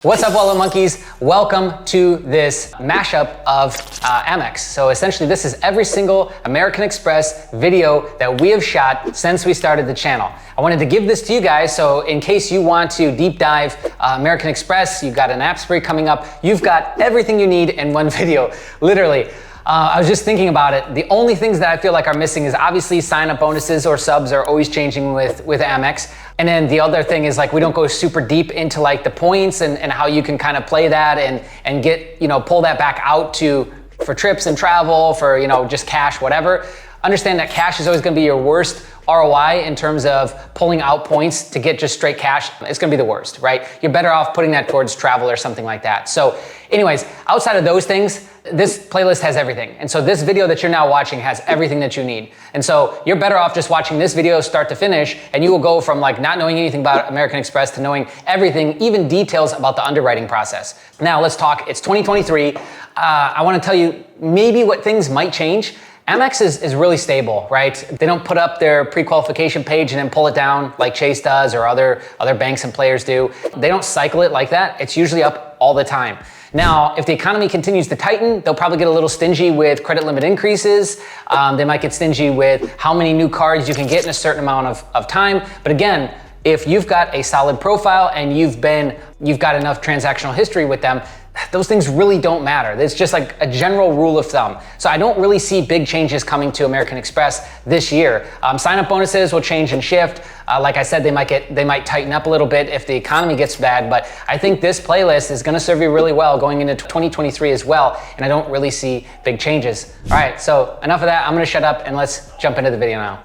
What's up, Wallet Monkeys? Welcome to this mashup of Amex. So essentially, this is every single American Express video that we have shot since we started the channel. I wanted to give this to you guys, so in case you want to deep dive American Express, you've got an app spree coming up, you've got everything you need in one video, literally. I was just thinking about it. The only things that I feel like are missing is obviously sign-up bonuses or subs are always changing with Amex. And then the other thing is like we don't go super deep into like the points and how you can kind of play that and get, pull that back out for trips and travel, for, just cash, whatever. Understand that cash is always gonna be your worst ROI in terms of pulling out points to get just straight cash. It's gonna be the worst, right? You're better off putting that towards travel or something like that. So anyways, outside of those things, this playlist has everything. And so this video that you're now watching has everything that you need. And so you're better off just watching this video start to finish, and you will go from like not knowing anything about American Express to knowing everything, even details about the underwriting process. Now let's talk, it's 2023. I wanna tell you maybe what things might change. Amex is really stable, right? They don't put up their pre-qualification page and then pull it down like Chase does or other banks and players do. They don't cycle it like that. It's usually up all the time. Now, if the economy continues to tighten, they'll probably get a little stingy with credit limit increases. They might get stingy with how many new cards you can get in a certain amount of time. But again, if you've got a solid profile and you've got enough transactional history with them, those things really don't matter. It's just like a general rule of thumb. So I don't really see big changes coming to American Express this year. Sign-up bonuses will change and shift. Like I said, they might tighten up a little bit if the economy gets bad, but I think this playlist is gonna serve you really well going into 2023 as well, and I don't really see big changes. All right, so enough of that. I'm gonna shut up and let's jump into the video now.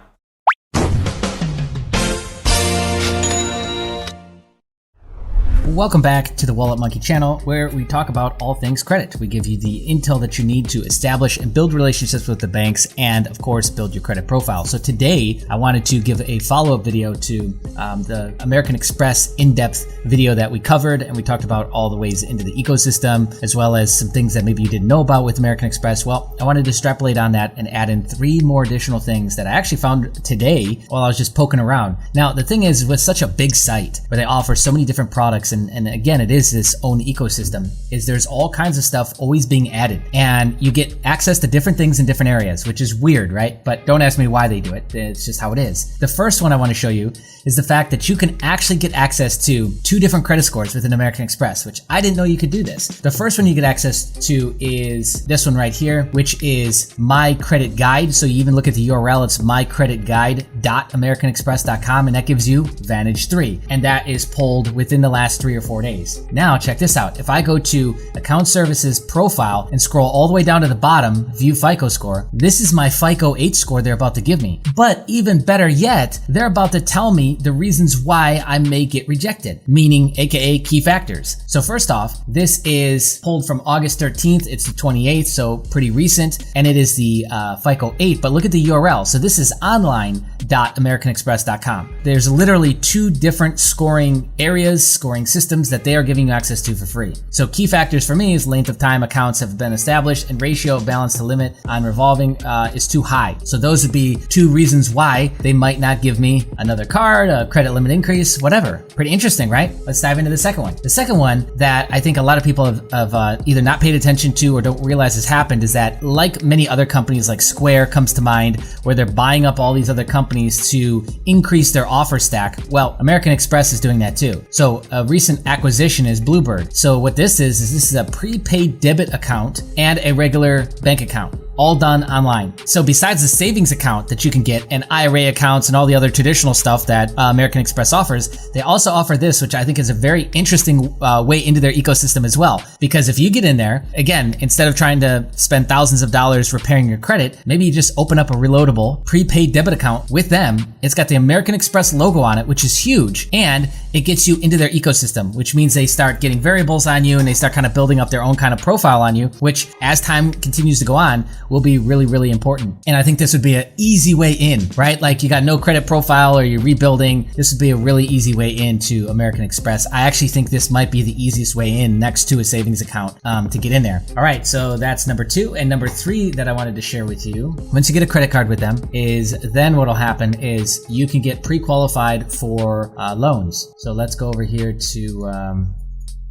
Welcome back to the Wallet Monkey channel, where we talk about all things credit. We give you the intel that you need to establish and build relationships with the banks and, of course, build your credit profile. So today, I wanted to give a follow-up video to the American Express in-depth video that we covered, and we talked about all the ways into the ecosystem, as well as some things that maybe you didn't know about with American Express. Well, I wanted to extrapolate on that and add in 3 more additional things that I actually found today while I was just poking around. Now, the thing is, with such a big site where they offer so many different products, and again, it is this own ecosystem, is there's all kinds of stuff always being added, and you get access to different things in different areas, which is weird, right? But don't ask me why they do it. It's just how it is. The first one I want to show you is the fact that you can actually get access to 2 different credit scores within American Express, which I didn't know you could do this. The first one you get access to is this one right here, which is My Credit Guide. So you even look at the URL, it's mycreditguide.americanexpress.com, and that gives you Vantage 3, and that is pulled within the last 3 or 4 days. Now check this out. If I go to Account Services Profile and scroll all the way down to the bottom, View FICO Score, this is my FICO 8 score they're about to give me. But even better yet, they're about to tell me the reasons why I may get rejected, meaning AKA key factors. So first off, this is pulled from August 13th. It's the 28th, so pretty recent, and it is the FICO 8, but look at the URL. So this is online.americanexpress.com. There's literally 2 different scoring areas, scoring systems that they are giving you access to for free. So key factors for me is length of time accounts have been established and ratio of balance to limit on revolving is too high. So those would be 2 reasons why they might not give me another card, a credit limit increase, whatever. Pretty interesting, right? Let's dive into the second one. The second one that I think a lot of people have either not paid attention to or don't realize has happened is that, like many other companies, like Square comes to mind, where they're buying up all these other companies to increase their offer stack. Well, American Express is doing that too. So a recent acquisition is Bluebird. So what this is a prepaid debit account and a regular bank account, all done online. So besides the savings account that you can get and IRA accounts and all the other traditional stuff that American Express offers, they also offer this, which I think is a very interesting way into their ecosystem as well. Because if you get in there, again, instead of trying to spend thousands of dollars repairing your credit, maybe you just open up a reloadable prepaid debit account with them. It's got the American Express logo on it, which is huge, and it gets you into their ecosystem, which means they start getting variables on you and they start kind of building up their own kind of profile on you, which as time continues to go on will be really, really important. And I think this would be an easy way in, right? Like you got no credit profile or you're rebuilding. This would be a really easy way into American Express. I actually think this might be the easiest way in next to a savings account to get in there. All right, so that's number 2. And number 3 that I wanted to share with you, once you get a credit card with them, is then what'll happen is you can get pre-qualified for loans. So let's go over here to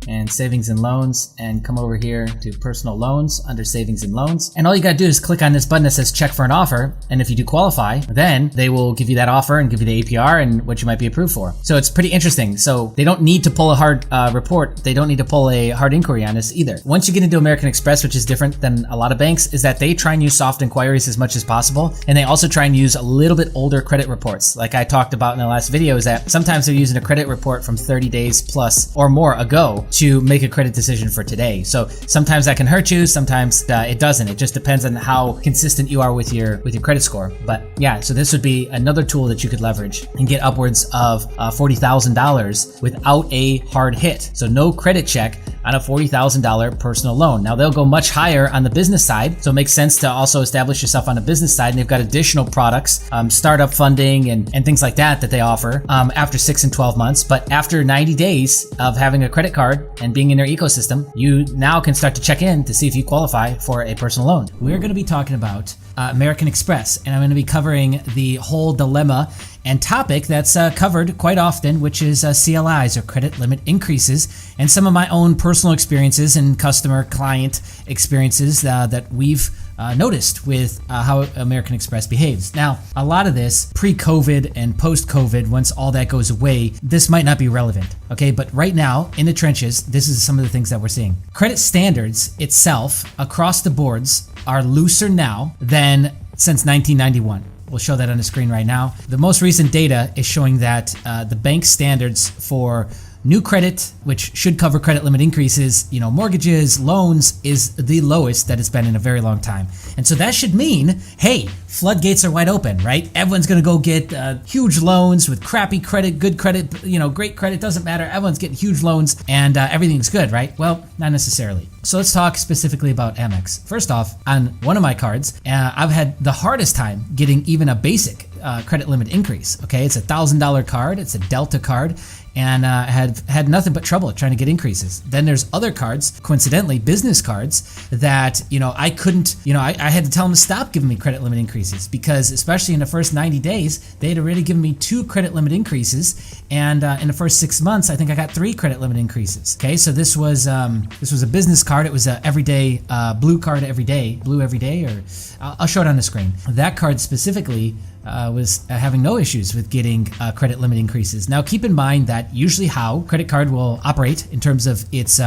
and savings and loans and come over here to personal loans under savings and loans. And all you gotta do is click on this button that says check for an offer. And if you do qualify, then they will give you that offer and give you the APR and what you might be approved for. So it's pretty interesting. So they don't need to pull a hard report. They don't need to pull a hard inquiry on this either. Once you get into American Express, which is different than a lot of banks, is that they try and use soft inquiries as much as possible. And they also try and use a little bit older credit reports. Like I talked about in the last video, is that sometimes they're using a credit report from 30 days plus or more ago to make a credit decision for today. So sometimes that can hurt you, sometimes it doesn't. It just depends on how consistent you are with your credit score. But yeah, so this would be another tool that you could leverage and get upwards of $40,000 without a hard hit. So no credit check on a $40,000 personal loan. Now they'll go much higher on the business side, so it makes sense to also establish yourself on the business side. And they've got additional products, startup funding and things like that they offer after 6 and 12 months. But after 90 days of having a credit card and being in their ecosystem, you now can start to check in to see if you qualify for a personal loan. We're going to be talking about American Express, and I'm going to be covering the whole dilemma and topic that's covered quite often, which is CLIs, or credit limit increases, and some of my own personal experiences and customer client experiences that we've noticed with how American Express behaves. Now, a lot of this pre-COVID and post-COVID, once all that goes away, this might not be relevant, okay? But right now, in the trenches, this is some of the things that we're seeing. Credit standards itself, across the boards, are looser now than since 1991. We'll show that on the screen right now. The most recent data is showing that the bank standards for new credit, which should cover credit limit increases, mortgages, loans, is the lowest that it's been in a very long time. And so that should mean, hey, floodgates are wide open, right? Everyone's gonna go get huge loans with crappy credit, good credit, great credit, doesn't matter. Everyone's getting huge loans and everything's good, right? Well, not necessarily. So let's talk specifically about Amex. First off, on one of my cards, I've had the hardest time getting even a basic credit limit increase, okay? It's a $1,000 card, it's a Delta card, and had nothing but trouble trying to get increases. Then there's other cards, coincidentally, business cards, that, I couldn't, I had to tell them to stop giving me credit limit increases, because especially in the first 90 days, they had already given me 2 credit limit increases. And in the first 6 months, I think I got 3 credit limit increases. Okay, so this was a business card. It was a everyday blue card blue every day, or I'll show it on the screen. That card specifically was having no issues with getting credit limit increases. Now, keep in mind that usually how credit card will operate in terms of its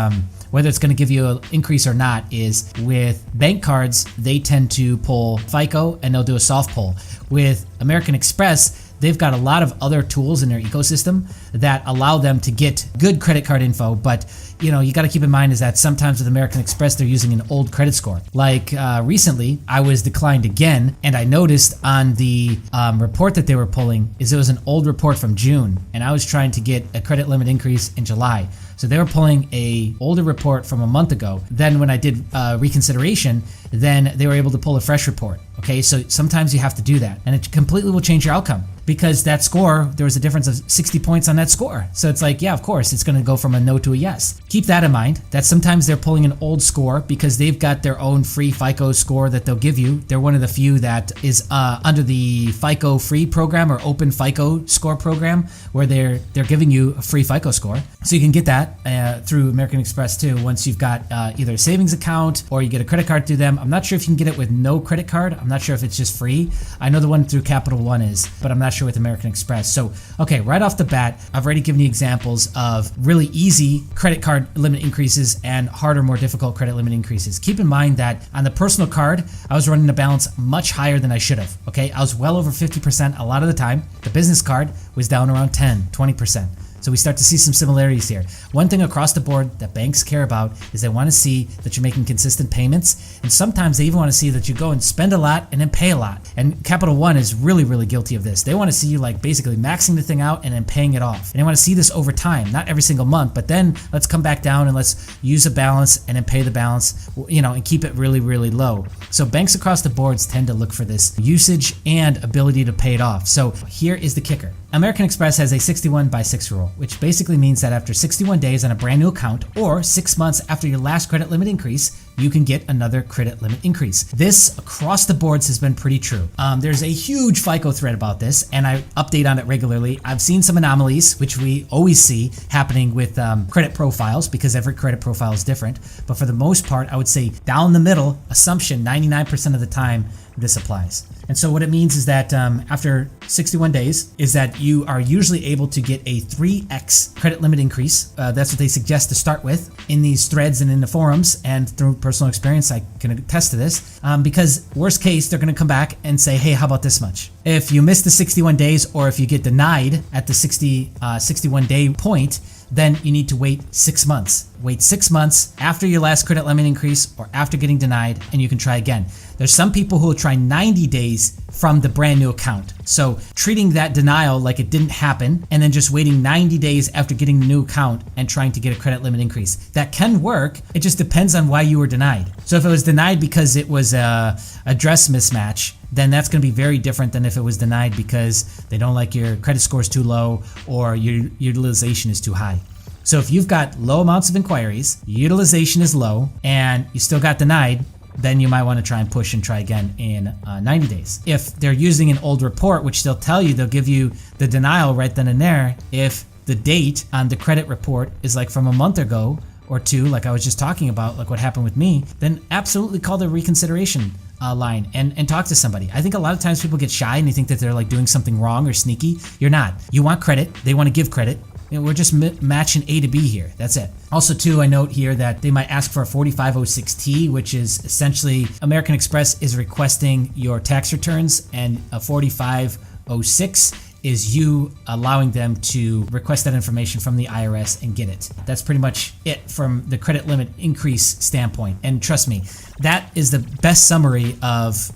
whether it's going to give you an increase or not is with bank cards, they tend to pull FICO and they'll do a soft pull. With American Express, they've got a lot of other tools in their ecosystem that allow them to get good credit card info, but you got to keep in mind is that sometimes with American Express, they're using an old credit score. Like recently, I was declined again, and I noticed on the report that they were pulling is it was an old report from June, and I was trying to get a credit limit increase in July. So they were pulling a older report from a month ago. Then when I did reconsideration, then they were able to pull a fresh report. Okay, so sometimes you have to do that, and it completely will change your outcome, because that score, there was a difference of 60 points on that score. So it's like, yeah, of course, it's going to go from a no to a yes. Keep that in mind, that sometimes they're pulling an old score because they've got their own free FICO score that they'll give you. They're one of the few that is under the FICO free program or open FICO score program, where they're giving you a free FICO score. So you can get that through American Express too, once you've got either a savings account or you get a credit card through them. I'm not sure if you can get it with no credit card. I'm not sure if it's just free. I know the one through Capital One is, but I'm not sure with American Express. So, okay, right off the bat, I've already given you examples of really easy credit card limit increases and harder, more difficult credit limit increases. Keep in mind that on the personal card, I was running the balance much higher than I should have, okay? I was well over 50% a lot of the time. The business card was down around 10, 20%. So we start to see some similarities here. One thing across the board that banks care about is they want to see that you're making consistent payments, and sometimes they even want to see that you go and spend a lot and then pay a lot. And Capital One is really, really guilty of this. They want to see you like basically maxing the thing out and then paying it off. And they want to see this over time, not every single month, but then let's come back down and let's use a balance and then pay the balance, and keep it really, really low. So banks across the boards tend to look for this usage and ability to pay it off. So here is the kicker. American Express has a 61/6 rule, which basically means that after 61 days on a brand new account or 6 months after your last credit limit increase, you can get another credit limit increase. This across the boards has been pretty true. There's a huge FICO thread about this, and I update on it regularly. I've seen some anomalies, which we always see happening with credit profiles, because every credit profile is different. But for the most part, I would say down the middle, assumption 99% of the time, this applies. And so what it means is that after 61 days is that you are usually able to get a 3x credit limit increase. That's what they suggest to start with in these threads and in the forums, and through personal experience, I can attest to this, because worst case, they're going to come back and say, hey, how about this much? If you miss the 61 days, or if you get denied at the 61 day point, then you need to wait 6 months. Wait 6 months after your last credit limit increase or after getting denied, and you can try again. There's some people who will try 90 days from the brand new account. So treating that denial like it didn't happen, and then just waiting 90 days after getting the new account and trying to get a credit limit increase. That can work. It just depends on why you were denied. So if it was denied because it was a address mismatch, then that's going to be very different than if it was denied because they don't like your credit score is too low or your utilization is too high. So if you've got low amounts of inquiries, utilization is low, and you still got denied, then you might want to try and push and try again in 90 days. If they're using an old report, which they'll tell you, they'll give you the denial right then and there. If the date on the credit report is like from a month ago or two, like I was just talking about, like what happened with me, then absolutely call the reconsideration line and talk to somebody. I think a lot of times people get shy and they think that they're like doing something wrong or sneaky. You're not. You want credit. They want to give credit. You know, we're just matching A to B here. That's it. Also, too, I note here that they might ask for a 4506T, which is essentially American Express is requesting your tax returns, and a 4506 is you allowing them to request that information from the IRS and get it. That's pretty much it from the credit limit increase standpoint. And trust me, that is the best summary of,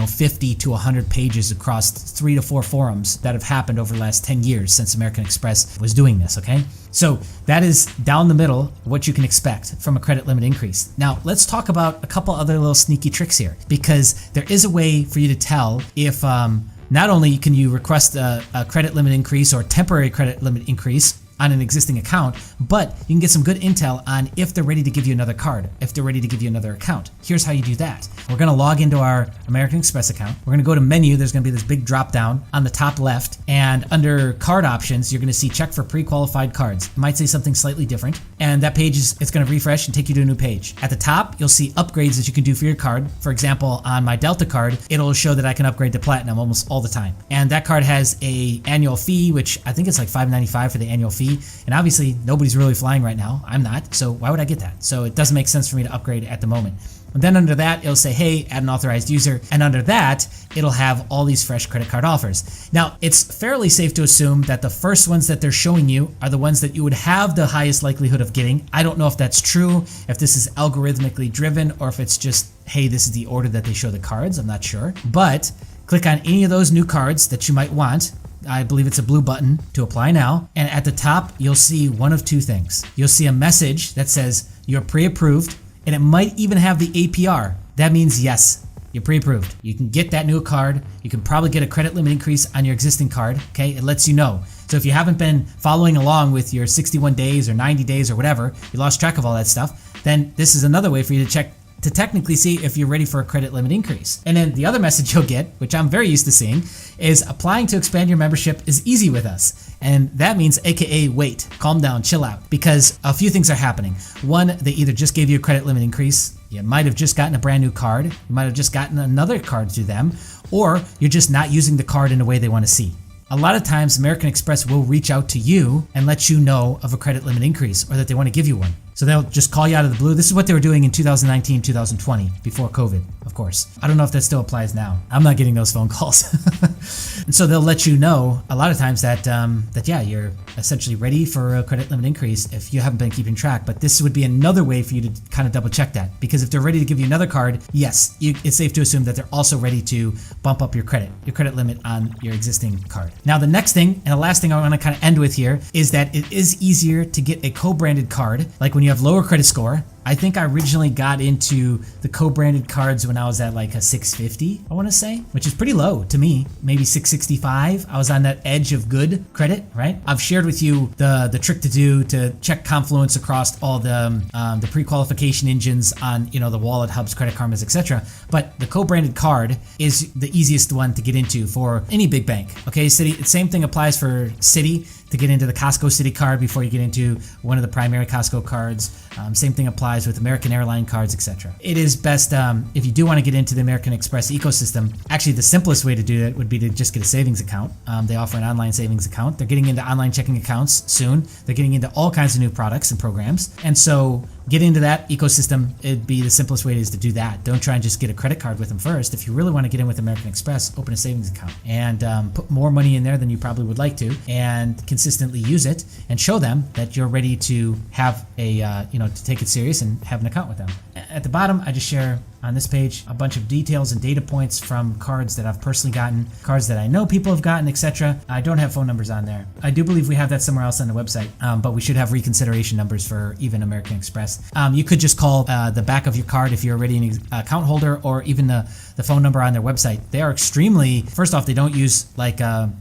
50 to 100 pages across 3 to 4 forums that have happened over the last 10 years since American Express was doing this, okay? So that is down the middle what you can expect from a credit limit increase. Now, let's talk about a couple other little sneaky tricks here, because there is a way for you to tell if not only can you request a credit limit increase or temporary credit limit increase on an existing account, but you can get some good intel on if they're ready to give you another card, if they're ready to give you another account. Here's how you do that. We're going to log into our American Express account. We're going to go to menu. There's going to be this big drop down on the top left, and under card options, you're going to see check for pre-qualified cards. It might say something slightly different, and that page it's going to refresh and take you to a new page. At the top, you'll see upgrades that you can do for your card. For example, on my Delta card, it'll show that I can upgrade to Platinum almost all the time. And that card has a annual fee, which I think it's like $5.95 for the annual fee. And obviously nobody's really flying right now. I'm not. So why would I get that? So it doesn't make sense for me to upgrade at the moment. And then under that, it'll say, hey, add an authorized user. And under that, it'll have all these fresh credit card offers. Now, it's fairly safe to assume that the first ones that they're showing you are the ones that you would have the highest likelihood of getting. I don't know if that's true, if this is algorithmically driven, or if it's just, hey, this is the order that they show the cards. I'm not sure. But click on any of those new cards that you might want. I believe it's a blue button to apply now. And at the top, you'll see one of two things. You'll see a message that says you're pre-approved, and it might even have the APR. That means yes, you're pre-approved. You can get that new card. You can probably get a credit limit increase on your existing card. Okay, it lets you know. So if you haven't been following along with your 61 days or 90 days or whatever, you lost track of all that stuff, then this is another way for you to check to technically see if you're ready for a credit limit increase. And then the other message you'll get, which I'm very used to seeing, is applying to expand your membership is easy with us. And that means AKA wait, calm down, chill out, because a few things are happening. One, they either just gave you a credit limit increase, you might have just gotten a brand new card, you might have just gotten another card through them, or you're just not using the card in a way they want to see. A lot of times American Express will reach out to you and let you know of a credit limit increase or that they want to give you one. So they'll just call you out of the blue. This is what they were doing in 2019, 2020, before COVID, of course. I don't know if that still applies now. I'm not getting those phone calls. And so they'll let you know a lot of times that yeah, you're essentially ready for a credit limit increase if you haven't been keeping track. But this would be another way for you to kind of double check that, because if they're ready to give you another card, yes, it's safe to assume that they're also ready to bump up your credit limit on your existing card. Now, the next thing and the last thing I want to kind of end with here is that it is easier to get a co-branded card, like when when you have lower credit score, I think I originally got into the co-branded cards when I was at like a 650, I want to say, which is pretty low to me, maybe 665. I was on that edge of good credit, right? I've shared with you the trick to do to check confluence across all the pre-qualification engines on, the wallet hubs, Credit Karmas, etc. But the co-branded card is the easiest one to get into for any big bank. Okay, Citi, same thing applies for Citi to get into the Costco Citi card before you get into one of the primary Costco cards. Same thing applies with American Airline cards, etc. It is best if you do want to get into the American Express ecosystem. Actually, the simplest way to do it would be to just get a savings account. They offer an online savings account. They're getting into online checking accounts soon. They're getting into all kinds of new products and programs. And so getting into that ecosystem, it'd be the simplest way is to do that. Don't try and just get a credit card with them first. If you really want to get in with American Express, open a savings account and put more money in there than you probably would like to, and consistently use it and show them that you're ready to have to take it serious and have an account with them. At the bottom, I just share on this page a bunch of details and data points from cards that I've personally gotten, cards that I know people have gotten, etc. I don't have phone numbers on there. I do believe we have that somewhere else on the website, but we should have reconsideration numbers for even American Express. You could just call the back of your card if you're already an account holder, or even the phone number on their website. They are extremely, first off, they don't use like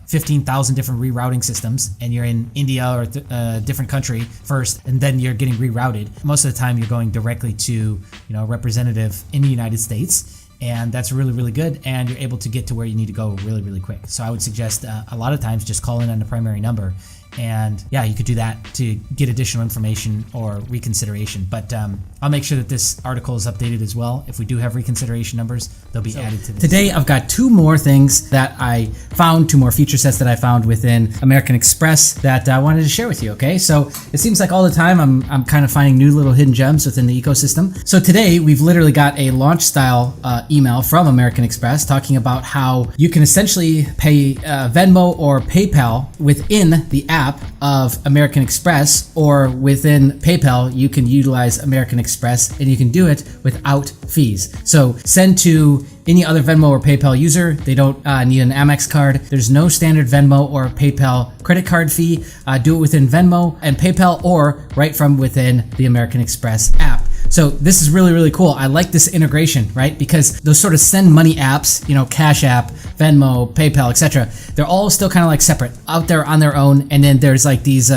15,000 different rerouting systems, and you're in India or a different country first, and then you're getting rerouted. Most of the time, you're going directly to a representative in the United States, and that's really, really good, and you're able to get to where you need to go really, really quick. So I would suggest a lot of times just call in on the primary number, and yeah, you could do that to get additional information or reconsideration. But I'll make sure that this article is updated as well. If we do have reconsideration numbers, they'll be added to this. Today, I've got two more things that I found, two more feature sets that I found within American Express that I wanted to share with you, okay? So it seems like all the time I'm kind of finding new little hidden gems within the ecosystem. So today, we've literally got a launch style email from American Express talking about how you can essentially pay Venmo or PayPal within the app of American Express, or within PayPal, you can utilize American Express and you can do it without fees. So send to any other Venmo or PayPal user. They don't need an Amex card. There's no standard Venmo or PayPal credit card fee. Do it within Venmo and PayPal, or right from within the American Express app. So this is really, really cool. I like this integration, right? Because those sort of send money apps, Cash App, Venmo, PayPal, etc., they're all still kind of like separate out there on their own. And then there's like these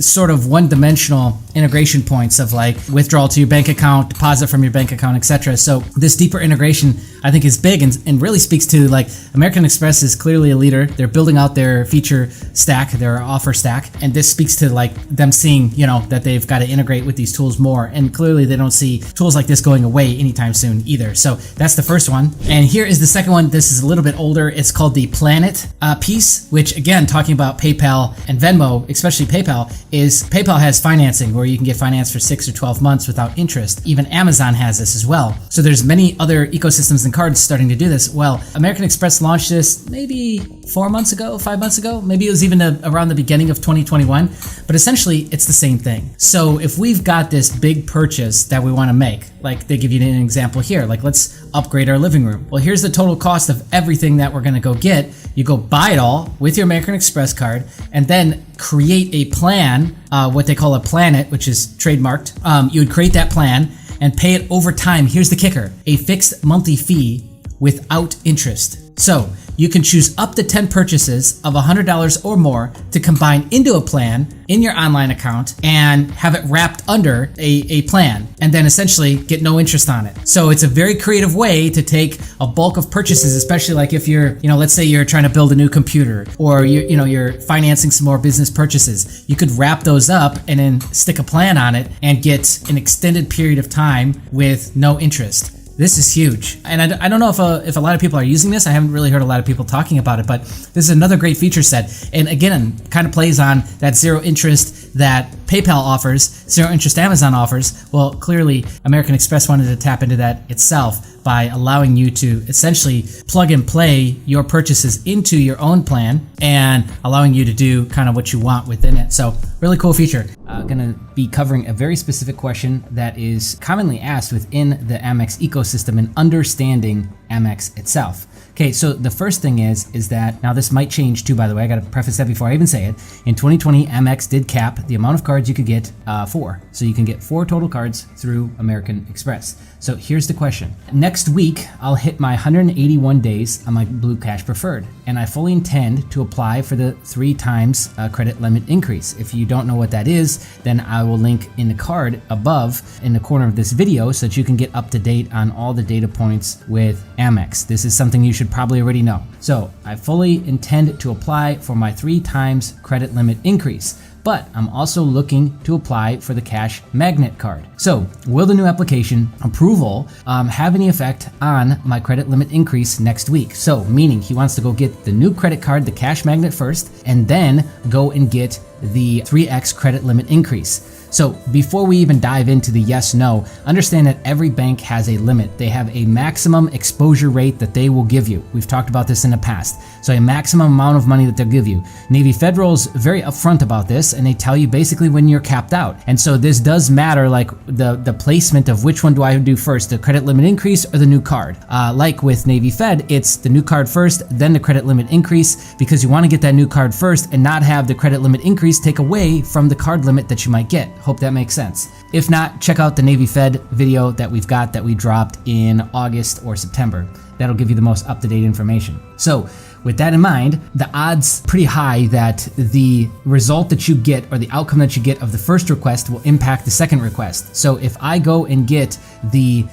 sort of one-dimensional integration points of like withdrawal to your bank account, deposit from your bank account, etc. So this deeper integration, I think, is big and really speaks to like American Express is clearly a leader. They're building out their feature stack, their offer stack, and this speaks to like them seeing, that they've got to integrate with these tools more. And clearly they don't see tools like this going away anytime soon either. So that's the first one. And here is the second one. This is a little bit older. It's called the Planet piece, which again, talking about PayPal and Venmo, especially PayPal, is PayPal has financing where you can get financed for 6 or 12 months without interest. Even Amazon has this as well. So there's many other ecosystems and cards starting to do this. Well, American Express launched this maybe 4 months ago, 5 months ago. Maybe it was even around the beginning of 2021, but essentially it's the same thing. So if we've got this big purchase that we want to make, like they give you an example here, like let's upgrade our living room. Well, here's the total cost of everything that we're going to go get. You go buy it all with your American Express card, and then create a plan, what they call a Planet, which is trademarked. You would create that plan and pay it over time. Here's the kicker: a fixed monthly fee without interest. So you can choose up to 10 purchases of $100 or more to combine into a plan in your online account and have it wrapped under a plan, and then essentially get no interest on it. So it's a very creative way to take a bulk of purchases, especially like if you're, let's say you're trying to build a new computer, or you're financing some more business purchases. You could wrap those up and then stick a plan on it and get an extended period of time with no interest. This is huge. And I don't know if a lot of people are using this. I haven't really heard a lot of people talking about it, but this is another great feature set. And again, kind of plays on that zero interest that PayPal offers, zero interest Amazon offers. Well, clearly American Express wanted to tap into that itself by allowing you to essentially plug and play your purchases into your own plan and allowing you to do kind of what you want within it. So really cool feature. Going to be covering a very specific question that is commonly asked within the Amex ecosystem and understanding Amex itself. Okay, so the first thing is that, now this might change too, by the way, I gotta preface that before I even say it. In 2020, Amex did cap the amount of cards you could get 4. So you can get 4 total cards through American Express. So here's the question. Next week, I'll hit my 181 days on my Blue Cash Preferred, and I fully intend to apply for the 3 times credit limit increase. If you don't know what that is, then I will link in the card above in the corner of this video so that you can get up to date on all the data points with Amex. This is something you should probably already know. So I fully intend to apply for my 3 times credit limit increase, but I'm also looking to apply for the Cash Magnet card. So will the new application approval have any effect on my credit limit increase next week? So meaning he wants to go get the new credit card, the Cash Magnet first, and then go and get the 3x credit limit increase. So before we even dive into the yes, no, understand that every bank has a limit. They have a maximum exposure rate that they will give you. We've talked about this in the past. So a maximum amount of money that they'll give you. Navy Federal's very upfront about this, and they tell you basically when you're capped out. And so this does matter, like the placement of which one do I do first, the credit limit increase or the new card. Like with Navy Fed, it's the new card first, then the credit limit increase, because you want to get that new card first and not have the credit limit increase take away from the card limit that you might get. Hope that makes sense. If not, check out the Navy Fed video that we've got that we dropped in August or September. That'll give you the most up-to-date information. So with that in mind, the odds pretty high that the result that you get or the outcome that you get of the first request will impact the second request. So if I go and get the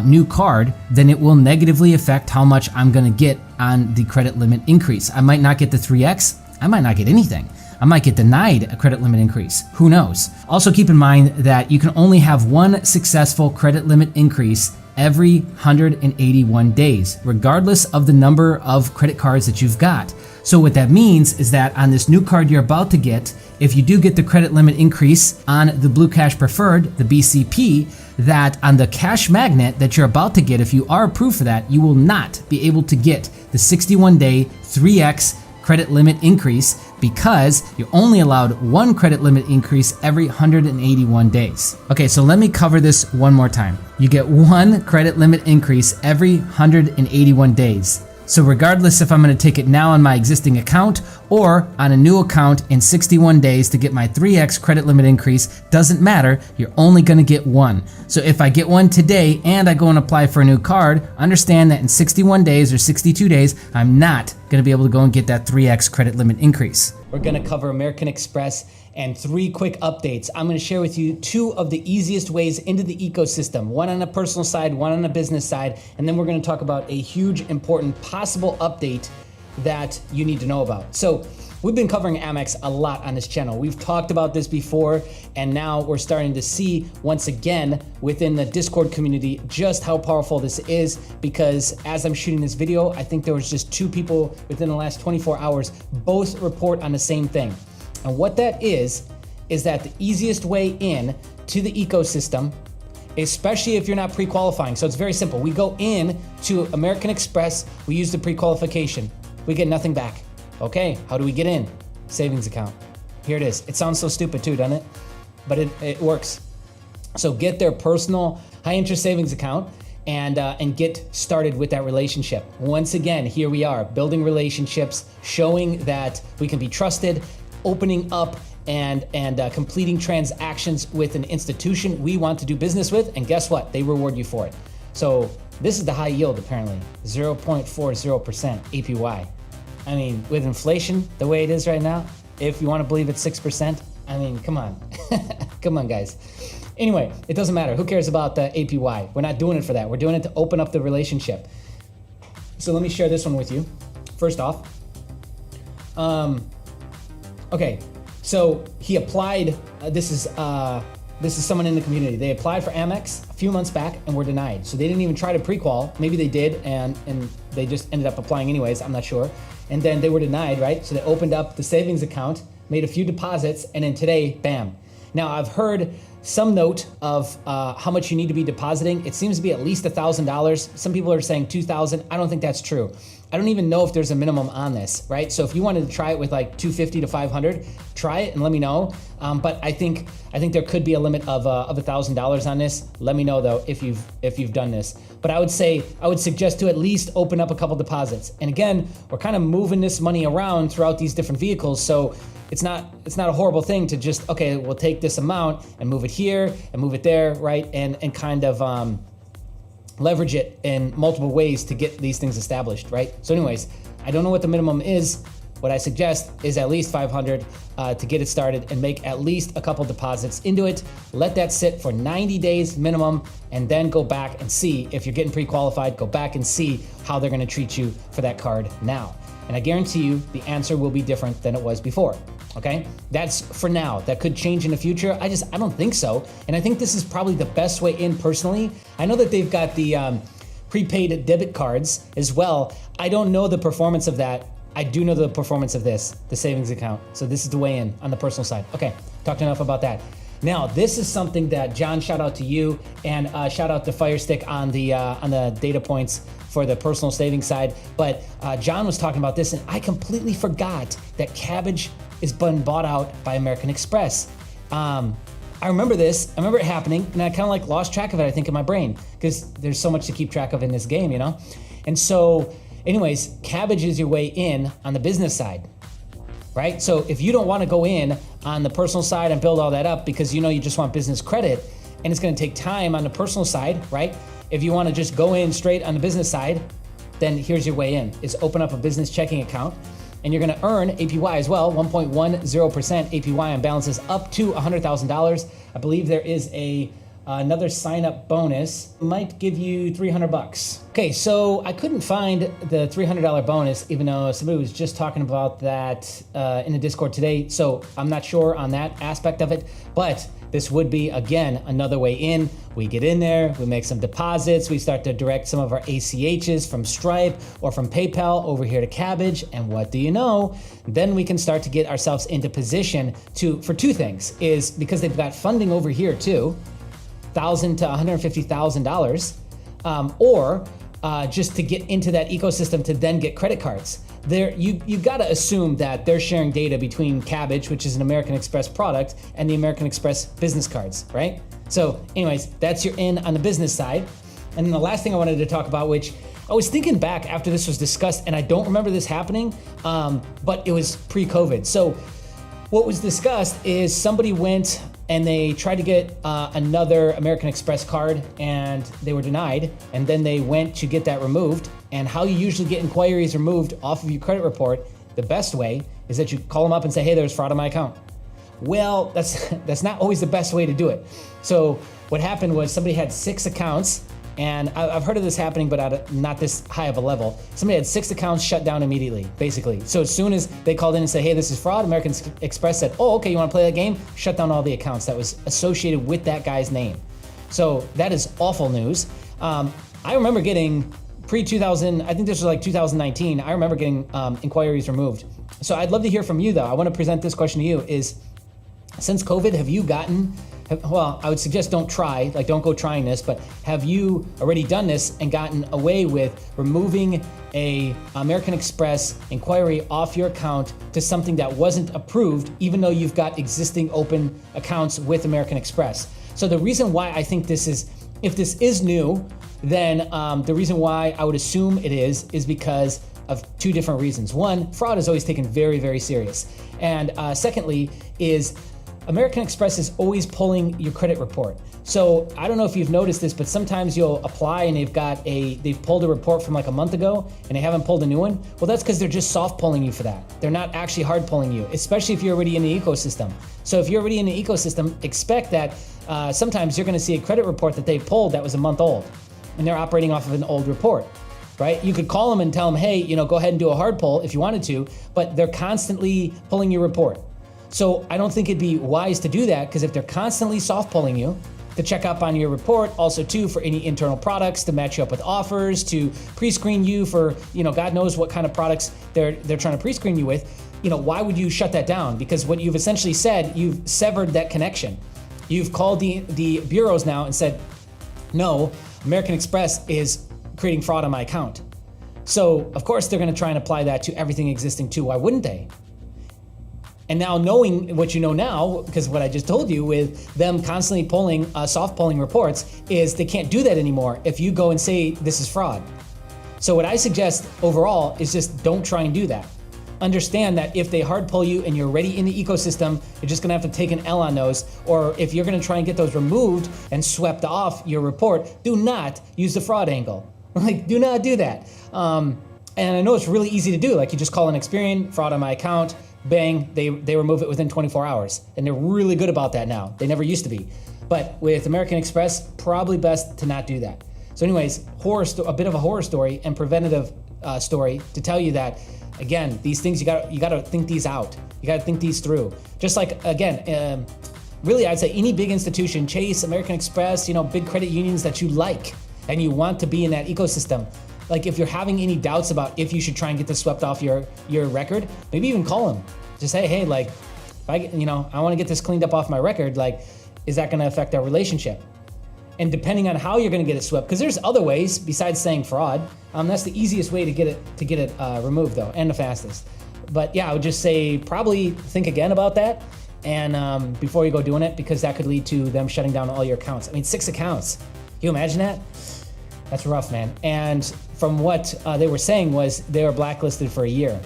new card, then it will negatively affect how much I'm gonna get on the credit limit increase. I might not get the 3x, I might not get anything. I might get denied a credit limit increase. Who knows? Also keep in mind that you can only have one successful credit limit increase every 181 days, regardless of the number of credit cards that you've got. So what that means is that on this new card you're about to get, if you do get the credit limit increase on the Blue Cash Preferred, the BCP, that on the Cash Magnet that you're about to get, if you are approved for that, you will not be able to get the 61-day 3x credit limit increase because you're only allowed one credit limit increase every 181 days. Okay, so let me cover this one more time. You get one credit limit increase every 181 days. So regardless if I'm gonna take it now on my existing account or on a new account in 61 days to get my 3x credit limit increase, doesn't matter, you're only gonna get one. So if I get one today and I go and apply for a new card, understand that in 61 days or 62 days, I'm not gonna be able to go and get that 3x credit limit increase. We're gonna cover American Express and 3 quick updates. I'm gonna share with you 2 of the easiest ways into the ecosystem, one on a personal side, one on a business side, and then we're gonna talk about a huge, important, possible update that you need to know about. So we've been covering Amex a lot on this channel. We've talked about this before, and now we're starting to see once again within the Discord community just how powerful this is, because as I'm shooting this video, I think there was just 2 people within the last 24 hours, both report on the same thing. And what that is that the easiest way in to the ecosystem, especially if you're not pre-qualifying. So it's very simple. We go in to American Express, we use the pre-qualification. We get nothing back. Okay, how do we get in? Savings account. Here it is. It sounds so stupid too, doesn't it? But it works. So get their personal high interest savings account and get started with that relationship. Once again, here we are, building relationships, showing that we can be trusted, opening up and completing transactions with an institution we want to do business with, and guess what? They reward you for it. So this is the high yield apparently, 0.40% APY. I mean, with inflation the way it is right now, if you want to believe it's 6%, I mean, come on. Come on, guys. Anyway, it doesn't matter. Who cares about the APY? We're not doing it for that. We're doing it to open up the relationship. So let me share this one with you. First off, okay, so he applied, this is someone in the community. They applied for Amex a few months back and were denied. So they didn't even try to pre-qual. Maybe they did and they just ended up applying anyways, I'm not sure. And then they were denied, right? So they opened up the savings account, made a few deposits, and then today, bam. Now I've heard some note of how much you need to be depositing. It seems to be at least $1,000. Some people are saying 2,000. I don't think that's true. I don't even know if there's a minimum on this, right? So if you wanted to try it with like 250 to 500, try it and let me know. But I think there could be a limit of $1,000 on this. Let me know though if you've done this. But I would suggest to at least open up a couple deposits. And again, we're kind of moving this money around throughout these different vehicles, so it's not a horrible thing to just, okay, we'll take this amount and move it here and move it there, right? And kind of leverage it in multiple ways to get these things established, right? So anyways, I don't know what the minimum is. What I suggest is at least 500 to get it started and make at least a couple deposits into it. Let that sit for 90 days minimum, and then go back and see if you're getting pre-qualified. Go back and see how they're gonna treat you for that card now. And I guarantee you the answer will be different than it was before, okay? That's for now. That could change in the future. I don't think so. And I think this is probably the best way in personally. I know that they've got the prepaid debit cards as well. I don't know the performance of that. I do know the performance of this, the savings account. So this is the way in on the personal side. Okay, talked enough about that. Now, this is something that, John, shout out to you, and shout out to Firestick on the data points for the personal savings side. But John was talking about this, and I completely forgot that Kabbage is been bought out by American Express. I remember this. I remember it happening, and I kind of like lost track of it, I think, in my brain, because there's so much to keep track of in this game, you know? And so, anyways, Kabbage is your way in on the business side, right? So if you don't want to go in on the personal side and build all that up because you know you just want business credit, and it's going to take time on the personal side, right? If you want to just go in straight on the business side, then here's your way in, is open up a business checking account, and you're going to earn APY as well, 1.10% APY on balances up to $100,000. I believe there is another sign-up bonus, might give you $300. Okay, so I couldn't find the $300 bonus, even though somebody was just talking about that in the Discord today. So I'm not sure on that aspect of it, but this would be, again, another way in. We get in there, we make some deposits, we start to direct some of our ACHs from Stripe or from PayPal over here to Kabbage, and what do you know? Then we can start to get ourselves into position for two things, is because they've got funding over here too, $1,000 to $150,000, or just to get into that ecosystem to then get credit cards. You got to assume that they're sharing data between Kabbage, which is an American Express product, and the American Express business cards, right? So anyways, that's your in on the business side. And then the last thing I wanted to talk about, which I was thinking back after this was discussed, and I don't remember this happening, but it was pre-COVID. So what was discussed is somebody went and they tried to get another American Express card, and they were denied, and then they went to get that removed. And how you usually get inquiries removed off of your credit report, the best way is that you call them up and say, hey, there's fraud on my account. Well, that's not always the best way to do it. So what happened was somebody had 6 accounts, and I've heard of this happening, but at not this high of a level. Somebody had 6 accounts shut down immediately, basically. So as soon as they called in and said, hey, this is fraud, American Express said, oh, okay, you wanna play that game? Shut down all the accounts that was associated with that guy's name. So that is awful news. I remember getting pre-2000, I think this was like 2019, I remember getting inquiries removed. So I'd love to hear from you though. I wanna present this question to you is, since COVID, have you gotten, well, I would suggest don't go trying this, but have you already done this and gotten away with removing a American Express inquiry off your account to something that wasn't approved, even though you've got existing open accounts with American Express? So the reason why I think this is, if this is new, then the reason why I would assume it is because of 2 different reasons. One, fraud is always taken very, very serious. And secondly is American Express is always pulling your credit report. So I don't know if you've noticed this, but sometimes you'll apply and they've pulled a report from like a month ago and they haven't pulled a new one. Well, that's because they're just soft pulling you for that. They're not actually hard pulling you, especially if you're already in the ecosystem. So if you're already in the ecosystem, expect that sometimes you're gonna see a credit report that they pulled that was a month old, and they're operating off of an old report, right? You could call them and tell them, hey, go ahead and do a hard pull if you wanted to, but they're constantly pulling your report. So I don't think it'd be wise to do that, because if they're constantly soft pulling you, to check up on your report, also too for any internal products, to match you up with offers, to pre-screen you for, God knows what kind of products they're trying to pre-screen you with, why would you shut that down? Because what you've essentially said, you've severed that connection. You've called the bureaus now and said, no, American Express is creating fraud on my account. So of course they're going to try and apply that to everything existing too. Why wouldn't they? And now knowing what you know now, because what I just told you with them constantly polling, soft polling reports, is they can't do that anymore if you go and say this is fraud. So what I suggest overall is just don't try and do that. Understand that if they hard pull you and you're already in the ecosystem, you're just gonna have to take an L on those. Or if you're gonna try and get those removed and swept off your report, do not use the fraud angle. Like, do not do that. And I know it's really easy to do. Like, you just call an Experian, fraud on my account, bang, they remove it within 24 hours. And they're really good about that now. They never used to be. But with American Express, probably best to not do that. So anyways, a bit of a horror story and preventative story to tell you that, again, these things, you gotta think these out. You gotta think these through. Just like, again, really I'd say any big institution, Chase, American Express, big credit unions that you like and you want to be in that ecosystem. Like, if you're having any doubts about if you should try and get this swept off your record, maybe even call them. Just say, hey, like, if I want to get this cleaned up off my record, like, is that going to affect our relationship? And depending on how you're going to get it swept, because there's other ways besides saying fraud. That's the easiest way to get it removed, though, and the fastest. But yeah, I would just say probably think again about that, and before you go doing it, because that could lead to them shutting down all your accounts. I mean, 6 accounts. Can you imagine that? That's rough, man. And from what they were saying was they were blacklisted for a year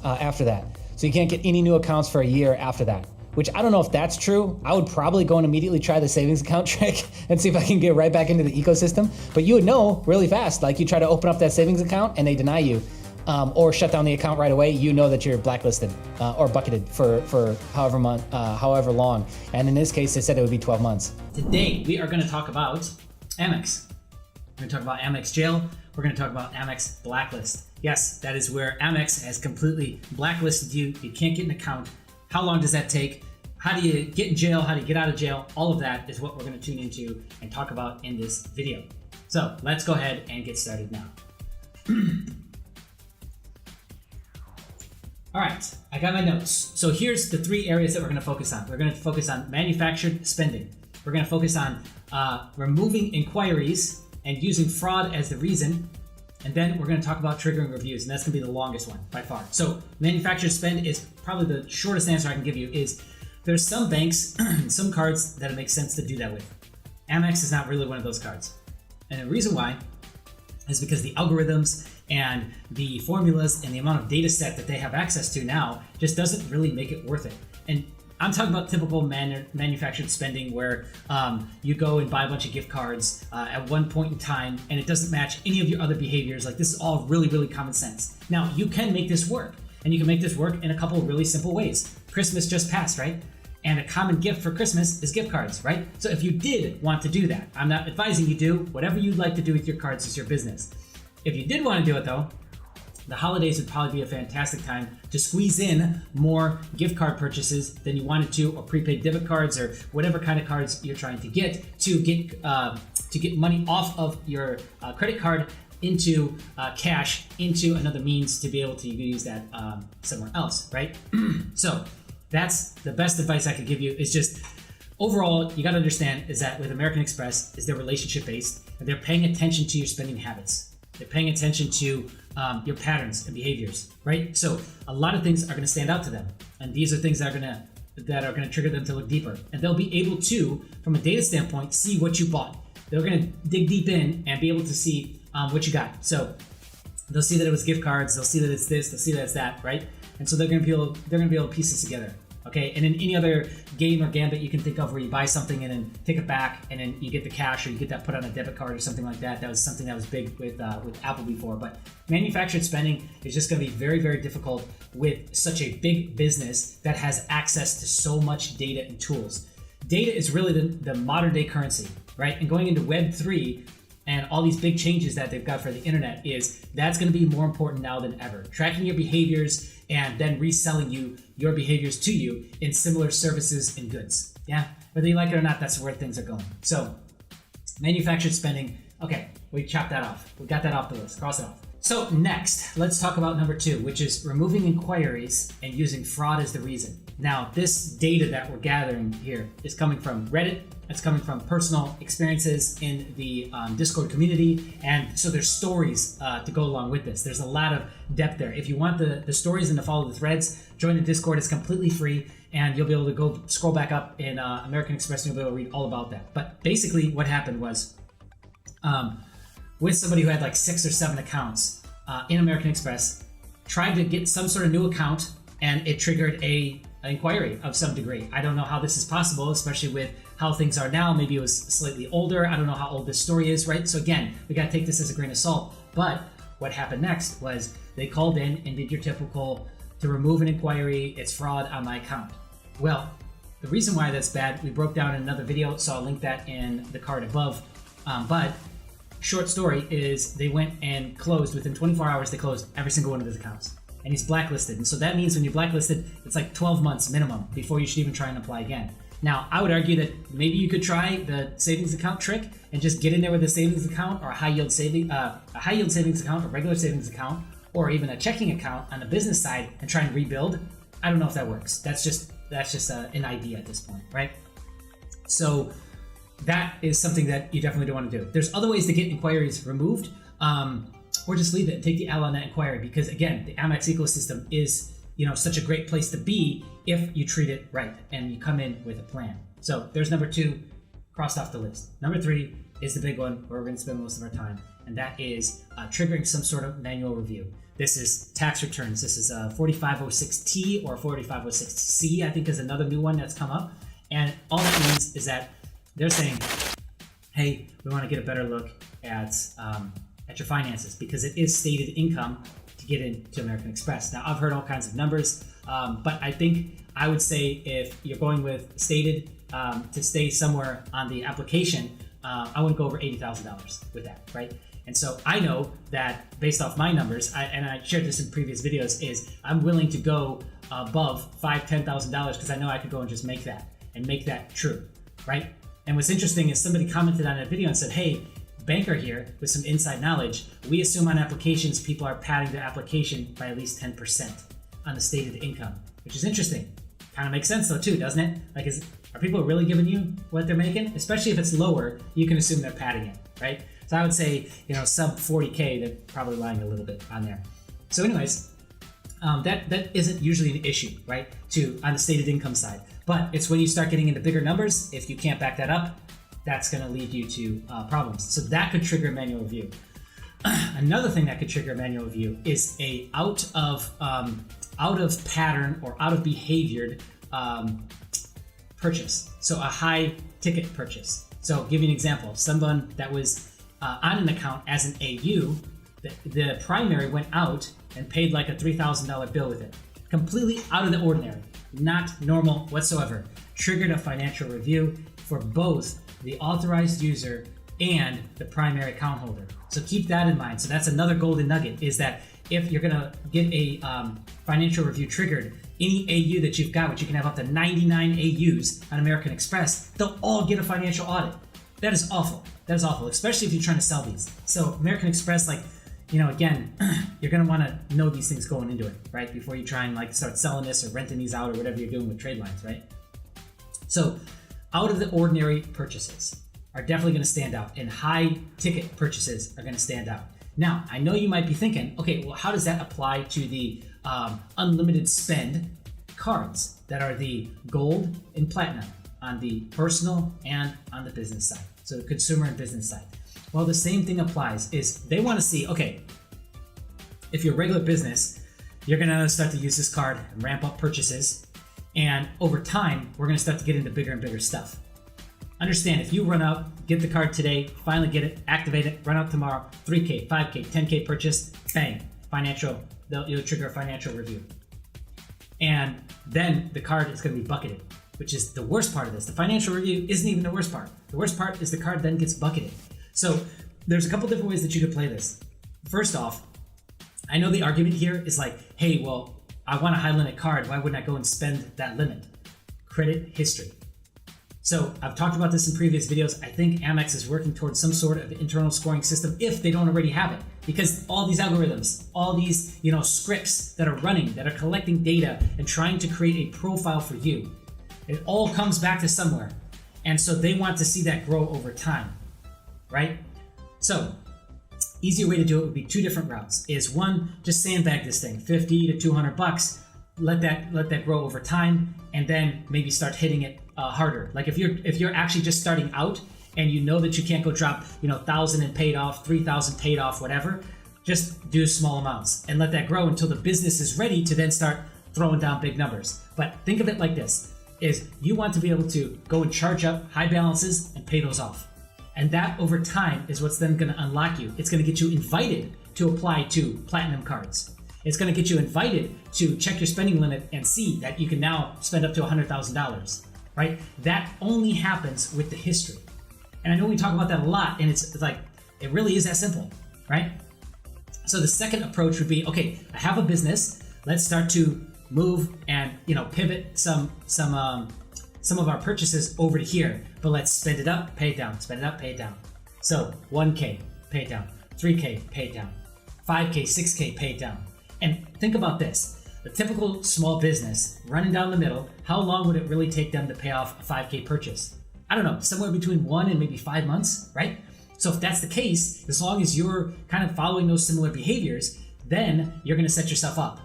after that. So you can't get any new accounts for a year after that, which I don't know if that's true. I would probably go and immediately try the savings account trick and see if I can get right back into the ecosystem. But you would know really fast, like you try to open up that savings account and they deny you or shut down the account right away, you know that you're blacklisted or bucketed for however long. And in this case, they said it would be 12 months. Today, we are going to talk about Amex. We're going to talk about Amex Jail. We're going to talk about Amex Blacklist. Yes, that is where Amex has completely blacklisted you. You can't get an account. How long does that take? How do you get in jail? How do you get out of jail? All of that is what we're going to tune into and talk about in this video. So let's go ahead and get started now. All right, I got my notes. So here's the 3 areas that we're going to focus on. We're going to focus on manufactured spending. We're going to focus on removing enquiries and using fraud as the reason. And then we're going to talk about triggering reviews, and that's going to be the longest one by far. So manufactured spend is probably the shortest answer I can give you. Is there's some banks, some cards that it makes sense to do that with. Amex is not really one of those cards. And the reason why is because the algorithms and the formulas and the amount of data set that they have access to now just doesn't really make it worth it. And I'm talking about typical manufactured spending where you go and buy a bunch of gift cards at one point in time and it doesn't match any of your other behaviors. Like, this is all really, really common sense. Now, you can make this work, and you can make this work in a couple of really simple ways. Christmas just passed, right? And a common gift for Christmas is gift cards, right? So if you did want to do that, I'm not advising you do. Whatever you'd like to do with your cards is your business. If you did want to do it though, the holidays would probably be a fantastic time to squeeze in more gift card purchases than you wanted to, or prepaid debit cards, or whatever kind of cards you're trying to get money off of your credit card into cash, into another means to be able to use that somewhere else, right? So that's the best advice I could give you. Is just overall, you got to understand is that with American Express, is they're relationship based, and they're paying attention to your spending habits. They're paying attention to your patterns and behaviors, right? So a lot of things are going to stand out to them, and these are things that are going to trigger them to look deeper, and they'll be able to, from a data standpoint, see what you bought. They're going to dig deep in and be able to see what you got. So they'll see that it was gift cards. They'll see that it's this. They'll see that it's that, right? And so they're going to be able to piece this together. Okay, and in any other game or gambit you can think of where you buy something and then take it back and then you get the cash, or you get that put on a debit card or something like that. That was something that was big with Apple before. But manufactured spending is just going to be very, very difficult with such a big business that has access to so much data and tools. Data is really the modern day currency, right? And going into Web 3 and all these big changes that they've got for the internet, that's going to be more important now than ever. Tracking your behaviors and then reselling your behaviors to you in similar services and goods. Yeah, whether you like it or not, that's where things are going. So manufactured spending, okay, we chopped that off. We got that off the list, cross it off. So next, let's talk about number 2, which is removing inquiries and using fraud as the reason. Now, this data that we're gathering here is coming from Reddit. It's coming from personal experiences in the Discord community. And so there's stories to go along with this. There's a lot of depth there. If you want the stories and to follow the threads, join the Discord. It's completely free. And you'll be able to go scroll back up in American Express and you'll be able to read all about that. But basically what happened was with somebody who had like 6 or 7 accounts in American Express, tried to get some sort of new account, and it triggered an inquiry of some degree. I don't know how this is possible, especially with how things are now. Maybe it was slightly older. I don't know how old this story is, right? So again, we got to take this as a grain of salt. But what happened next was they called in and did your typical to remove an inquiry. It's fraud on my account. Well, the reason why that's bad, we broke down in another video, so I'll link that in the card above. But short story is they went and closed within 24 hours. They closed every single one of his accounts. And he's blacklisted. And so that means when you're blacklisted, it's like 12 months minimum before you should even try and apply again. Now, I would argue that maybe you could try the savings account trick and just get in there with a savings account or a high yield savings account, a regular savings account, or even a checking account on the business side and try and rebuild. I don't know if that works. That's just an idea at this point, right? So that is something that you definitely don't want to do. There's other ways to get inquiries removed. Or just leave it and take the L on that inquiry, because again, the Amex ecosystem is, such a great place to be if you treat it right and you come in with a plan. So there's number 2, crossed off the list. Number 3 is the big one where we're going to spend most of our time, and that is triggering some sort of manual review. This is tax returns. This is 4506T or 4506C, I think is another new one that's come up. And all that means is that they're saying, hey, we want to get a better look at your finances, because it is stated income to get into American Express. Now, I've heard all kinds of numbers, but I would say if you're going with stated to stay somewhere on the application, I wouldn't go over $80,000 with that, right? And so I know that based off my numbers, and I shared this in previous videos, is I'm willing to go above $5,000, $10,000 because I know I could go and just make that true, right? And what's interesting is somebody commented on that video and said, hey, banker here with some inside knowledge, we assume on applications people are padding their application by at least 10% on the stated income, which is interesting. Kind of makes sense though too, doesn't it? Like, are people really giving you what they're making? Especially if it's lower, you can assume they're padding it, right? So I would say, sub 40K, they're probably lying a little bit on there. So anyways, that isn't usually an issue, right? On the stated income side, but it's when you start getting into bigger numbers, if you can't back that up, that's going to lead you to problems. So that could trigger a manual review. Another thing that could trigger a manual review is a out of pattern or out of behavior purchase. So a high ticket purchase. So give you an example. Someone that was on an account as an AU, the primary went out and paid like a $3,000 bill with it. Completely out of the ordinary, not normal whatsoever. Triggered a financial review for both the authorized user and the primary account holder. So keep that in mind. So that's another golden nugget, is that if you're gonna get a financial review triggered, any AU that you've got, which you can have up to 99 AUs on American Express, they'll all get a financial audit. That is awful. That is awful, especially if you're trying to sell these. So American Express, again, you're gonna wanna know these things going into it, right? Before you try and start selling this or renting these out or whatever you're doing with trade lines, right? So out of the ordinary purchases are definitely going to stand out, and high ticket purchases are going to stand out. Now, I know you might be thinking, okay, well, how does that apply to the unlimited spend cards that are the gold and platinum on the personal and on the business side? So the consumer and business side. Well, the same thing applies. Is they want to see, okay, if you're a regular business, you're going to start to use this card and ramp up purchases. And over time, we're going to start to get into bigger and bigger stuff. Understand, if you run out, get the card today, finally get it, activate it, run out tomorrow, 3K, 5K, 10K purchase, bang, you'll trigger a financial review. And then the card is going to be bucketed, which is the worst part of this. The financial review isn't even the worst part. The worst part is the card then gets bucketed. So there's a couple different ways that you could play this. First off, I know the argument here is like, hey, well, I want a high limit card. Why wouldn't I go and spend that limit? Credit history. So I've talked about this in previous videos. I think Amex is working towards some sort of internal scoring system if they don't already have it, because all these algorithms, all these scripts that are running, that are collecting data and trying to create a profile for you, it all comes back to somewhere. And so they want to see that grow over time, right? So easier way to do it would be two different routes. Is one, just sandbag this thing, 50 to $200. Let that grow over time, and then maybe start hitting it harder. Like if you're actually just starting out and you know that you can't go drop 1,000 and paid off, 3,000 paid off, whatever, just do small amounts and let that grow until the business is ready to then start throwing down big numbers. But think of it like this: is you want to be able to go and charge up high balances and pay those off. And that over time is what's then going to unlock you. It's going to get you invited to apply to platinum cards. It's going to get you invited to check your spending limit and see that you can now spend up to $100,000, right? That only happens with the history. And I know we talk about that a lot, and it's like, it really is that simple, right? So the second approach would be, okay, I have a business. Let's start to move and, pivot some of our purchases over to here, but let's spend it up, pay it down, spend it up, pay it down. So 1K, pay it down, 3K, pay it down, 5K, 6K, pay it down. And think about this: the typical small business running down the middle, how long would it really take them to pay off a 5K purchase? I don't know, somewhere between 1 and maybe 5 months, right? So if that's the case, as long as you're kind of following those similar behaviors, then you're going to set yourself up.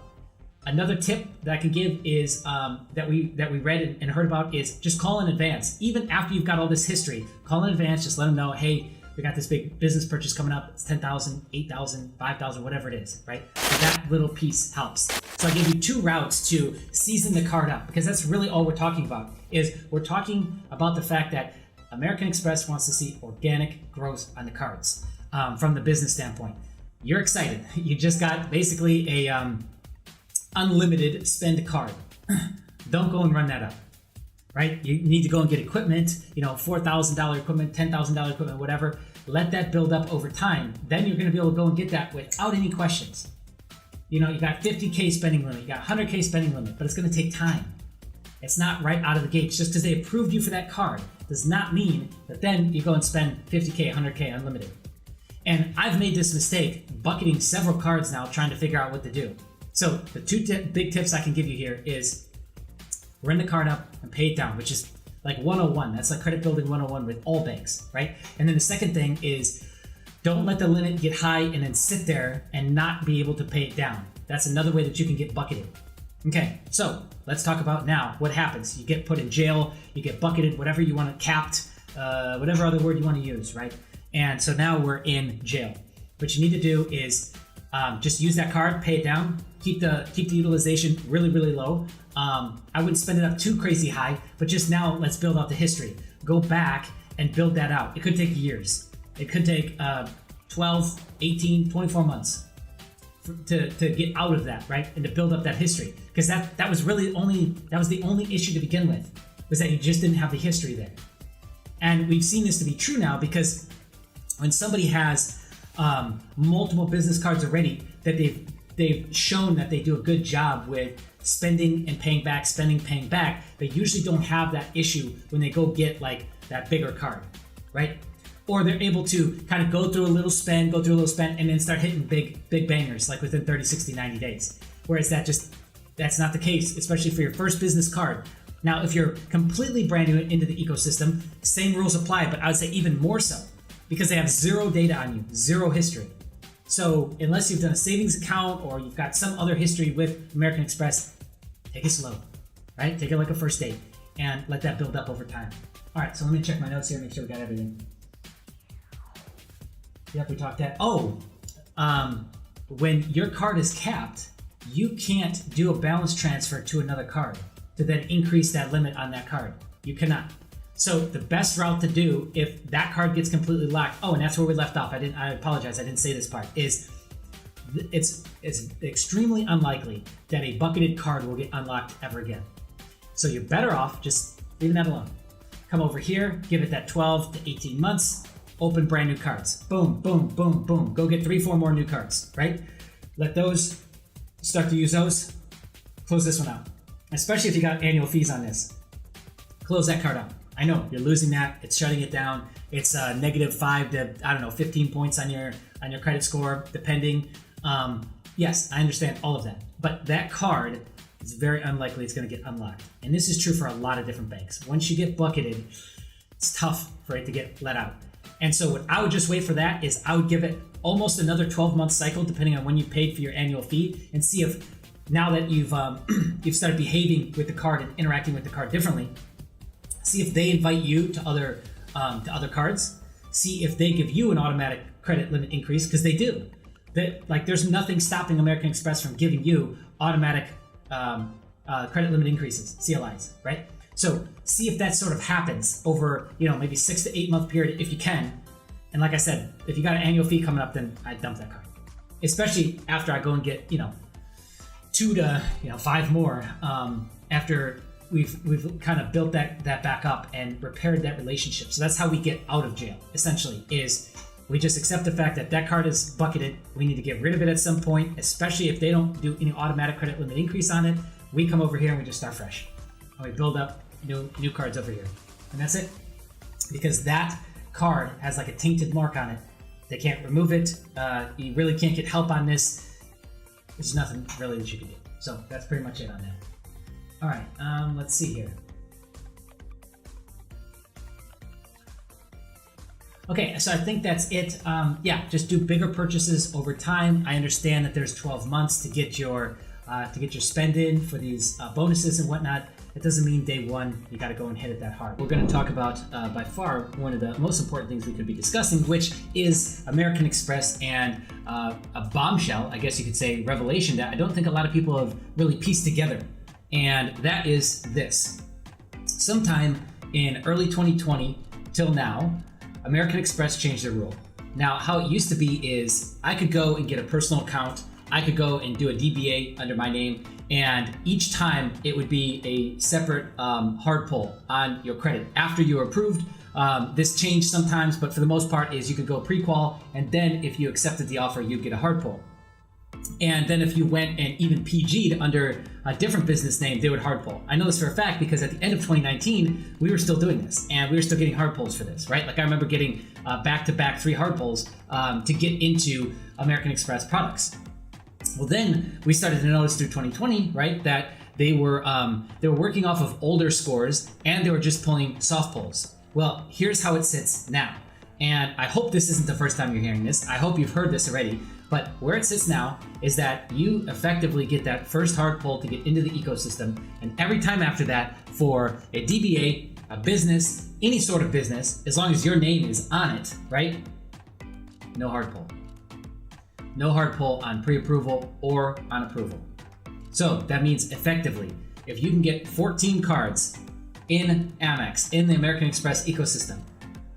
Another tip that I can give is that we read and heard about is just call in advance. Even after you've got all this history, call in advance. Just let them know, hey, we got this big business purchase coming up. It's 10,000, 8,000, 5,000, whatever it is, right? So that little piece helps. So I gave you two routes to season the card up, because that's really all we're talking about. Is we're talking about the fact that American Express wants to see organic growth on the cards from the business standpoint. You're excited. You just got basically a unlimited spend card. Don't go and run that up, right? You need to go and get equipment, $4,000 equipment, $10,000 equipment, whatever. Let that build up over time. Then you're going to be able to go and get that without any questions. You got 50K spending limit, you got 100K spending limit, but it's going to take time. It's not right out of the gates. Just because they approved you for that card does not mean that then you go and spend 50K, 100K unlimited. And I've made this mistake bucketing several cards now, trying to figure out what to do. So the two big tips I can give you here is run the card up and pay it down, which is like 101. That's like credit building 101 with all banks, right? And then the second thing is don't let the limit get high and then sit there and not be able to pay it down. That's another way that you can get bucketed. Okay, so let's talk about now what happens. You get put in jail, you get bucketed, whatever you want, capped, whatever other word you want to use, right? And so now we're in jail. What you need to do is just use that card, pay it down, keep the utilization really, really low. I wouldn't spend it up too crazy high, but just now let's build out the history. Go back and build that out. It could take years. It could take 12, 18, 24 months to get out of that, right? And to build up that history. Because that was the only issue to begin with, was that you just didn't have the history there. And we've seen this to be true now, because when somebody has multiple business cards already, that they've shown that they do a good job with spending and paying back, spending, paying back, they usually don't have that issue when they go get like that bigger card, right? Or they're able to kind of go through a little spend, and then start hitting big bangers like within 30, 60, 90 days. Whereas that's not the case, especially for your first business card. Now, if you're completely brand new into the ecosystem, same rules apply, but I would say even more so, because they have zero data on you, zero history. So unless you've done a savings account or you've got some other history with American Express, take it slow, right? Take it like a first date and let that build up over time. All right, so let me check my notes here, make sure we got everything. Yep, we talked that. When your card is capped, you can't do a balance transfer to another card to then increase that limit on that card. You cannot. So the best route to do if that card gets completely locked, and that's where we left off. I apologize, I didn't say this part, is it's extremely unlikely that a bucketed card will get unlocked ever again. So you're better off just leaving that alone. Come over here, give it that 12 to 18 months, open brand new cards. Boom, boom, boom, boom. Go get 3-4 more new cards, right? Let those, start to use those. Close this one out. Especially if you got annual fees on this. Close that card out. I know you're losing that. It's shutting it down. It's negative 5 to 15 points on your credit score, depending. Yes, I understand all of that, but that card is very unlikely it's going to get unlocked. And this is true for a lot of different banks. Once you get bucketed, it's tough for it to get let out. And so what I would just wait for that is I would give it almost another 12-month cycle, depending on when you paid for your annual fee, and see if now that you've you've started behaving with the card and interacting with the card differently, see if they invite you to other cards. See if they give you an automatic credit limit increase, because they do. There's nothing stopping American Express from giving you automatic credit limit increases, CLIs, right? So see if that sort of happens over, maybe 6 to 8 month period if you can. And like I said, if you got an annual fee coming up, then I dump that card. Especially after I go and get, 2 to 5 more after we've kind of built that back up and repaired that relationship. So that's how we get out of jail, essentially, is we just accept the fact that that card is bucketed. We need to get rid of it at some point, especially if they don't do any automatic credit limit increase on it. We come over here and we just start fresh. And we build up new cards over here. And that's it. Because that card has like a tainted mark on it. They can't remove it. You really can't get help on this. There's nothing really that you can do. So that's pretty much it on that. All right, let's see here. Okay, so I think that's it. Just do bigger purchases over time. I understand that there's 12 months to get your spend in for these bonuses and whatnot. It doesn't mean day one you got to go and hit it that hard. We're going to talk about by far one of the most important things we could be discussing, which is American Express and a bombshell, I guess you could say, revelation that I don't think a lot of people have really pieced together. And that is this. Sometime in early 2020 till now, American Express changed their rule. Now, how it used to be is I could go and get a personal account. I could go and do a DBA under my name, and each time it would be a separate hard pull on your credit after you were approved. This changed sometimes, but for the most part is you could go pre-qual, and then if you accepted the offer, you'd get a hard pull. And then if you went and even PG'd under a different business name, they would hard pull. I know this for a fact because at the end of 2019, we were still doing this and we were still getting hard pulls for this, right? Like I remember getting back-to-back 3 hard pulls to get into American Express products. Well, then we started to notice through 2020, right, that they were working off of older scores and they were just pulling soft pulls. Well, here's how it sits now. And I hope this isn't the first time you're hearing this. I hope you've heard this already. But where it sits now is that you effectively get that first hard pull to get into the ecosystem. And every time after that, for a DBA, a business, any sort of business, as long as your name is on it, right? No hard pull. No hard pull on pre-approval or on approval. So that means effectively, if you can get 14 cards in Amex, in the American Express ecosystem,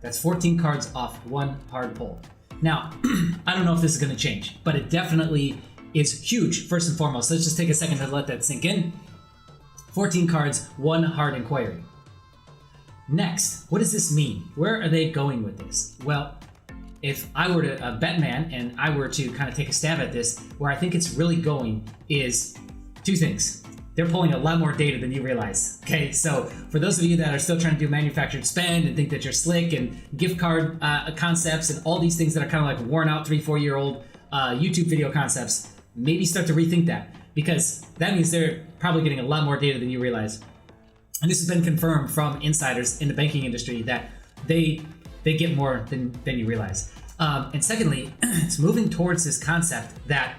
that's 14 cards off 1 hard pull. Now, I don't know if this is going to change, but it definitely is huge, first and foremost. Let's just take a second to let that sink in. 14 cards, 1 hard inquiry. Next, what does this mean? Where are they going with this? Well, if I were to a bet man and I were to kind of take a stab at this, where I think it's really going is 2 things. They're pulling a lot more data than you realize. Okay, so for those of you that are still trying to do manufactured spend and think that you're slick and gift card concepts and all these things that are kind of like worn out 3-4 year old YouTube video concepts, maybe start to rethink that, because that means they're probably getting a lot more data than you realize. And this has been confirmed from insiders in the banking industry that they get more than you realize. And secondly, it's moving towards this concept that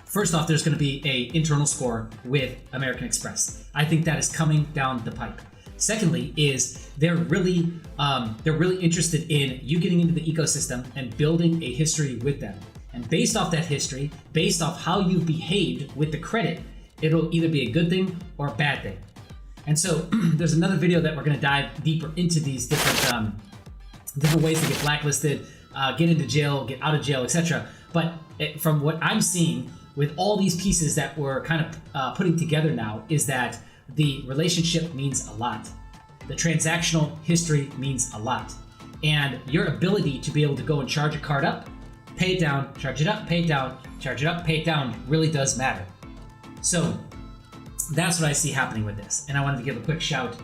first off, there's going to be an internal score with American Express. I think that is coming down the pipe. Secondly, is they're really interested in you getting into the ecosystem and building a history with them. And based off that history, based off how you've behaved with the credit, it'll either be a good thing or a bad thing. And so there's another video that we're going to dive deeper into these different ways to get blacklisted, get into jail, get out of jail, etc. But from what I'm seeing, with all these pieces that we're kind of putting together now, is that the relationship means a lot. The transactional history means a lot. And your ability to be able to go and charge a card up, pay it down, charge it up, pay it down, charge it up, pay it down, really does matter. So that's what I see happening with this. And I wanted to give a quick shout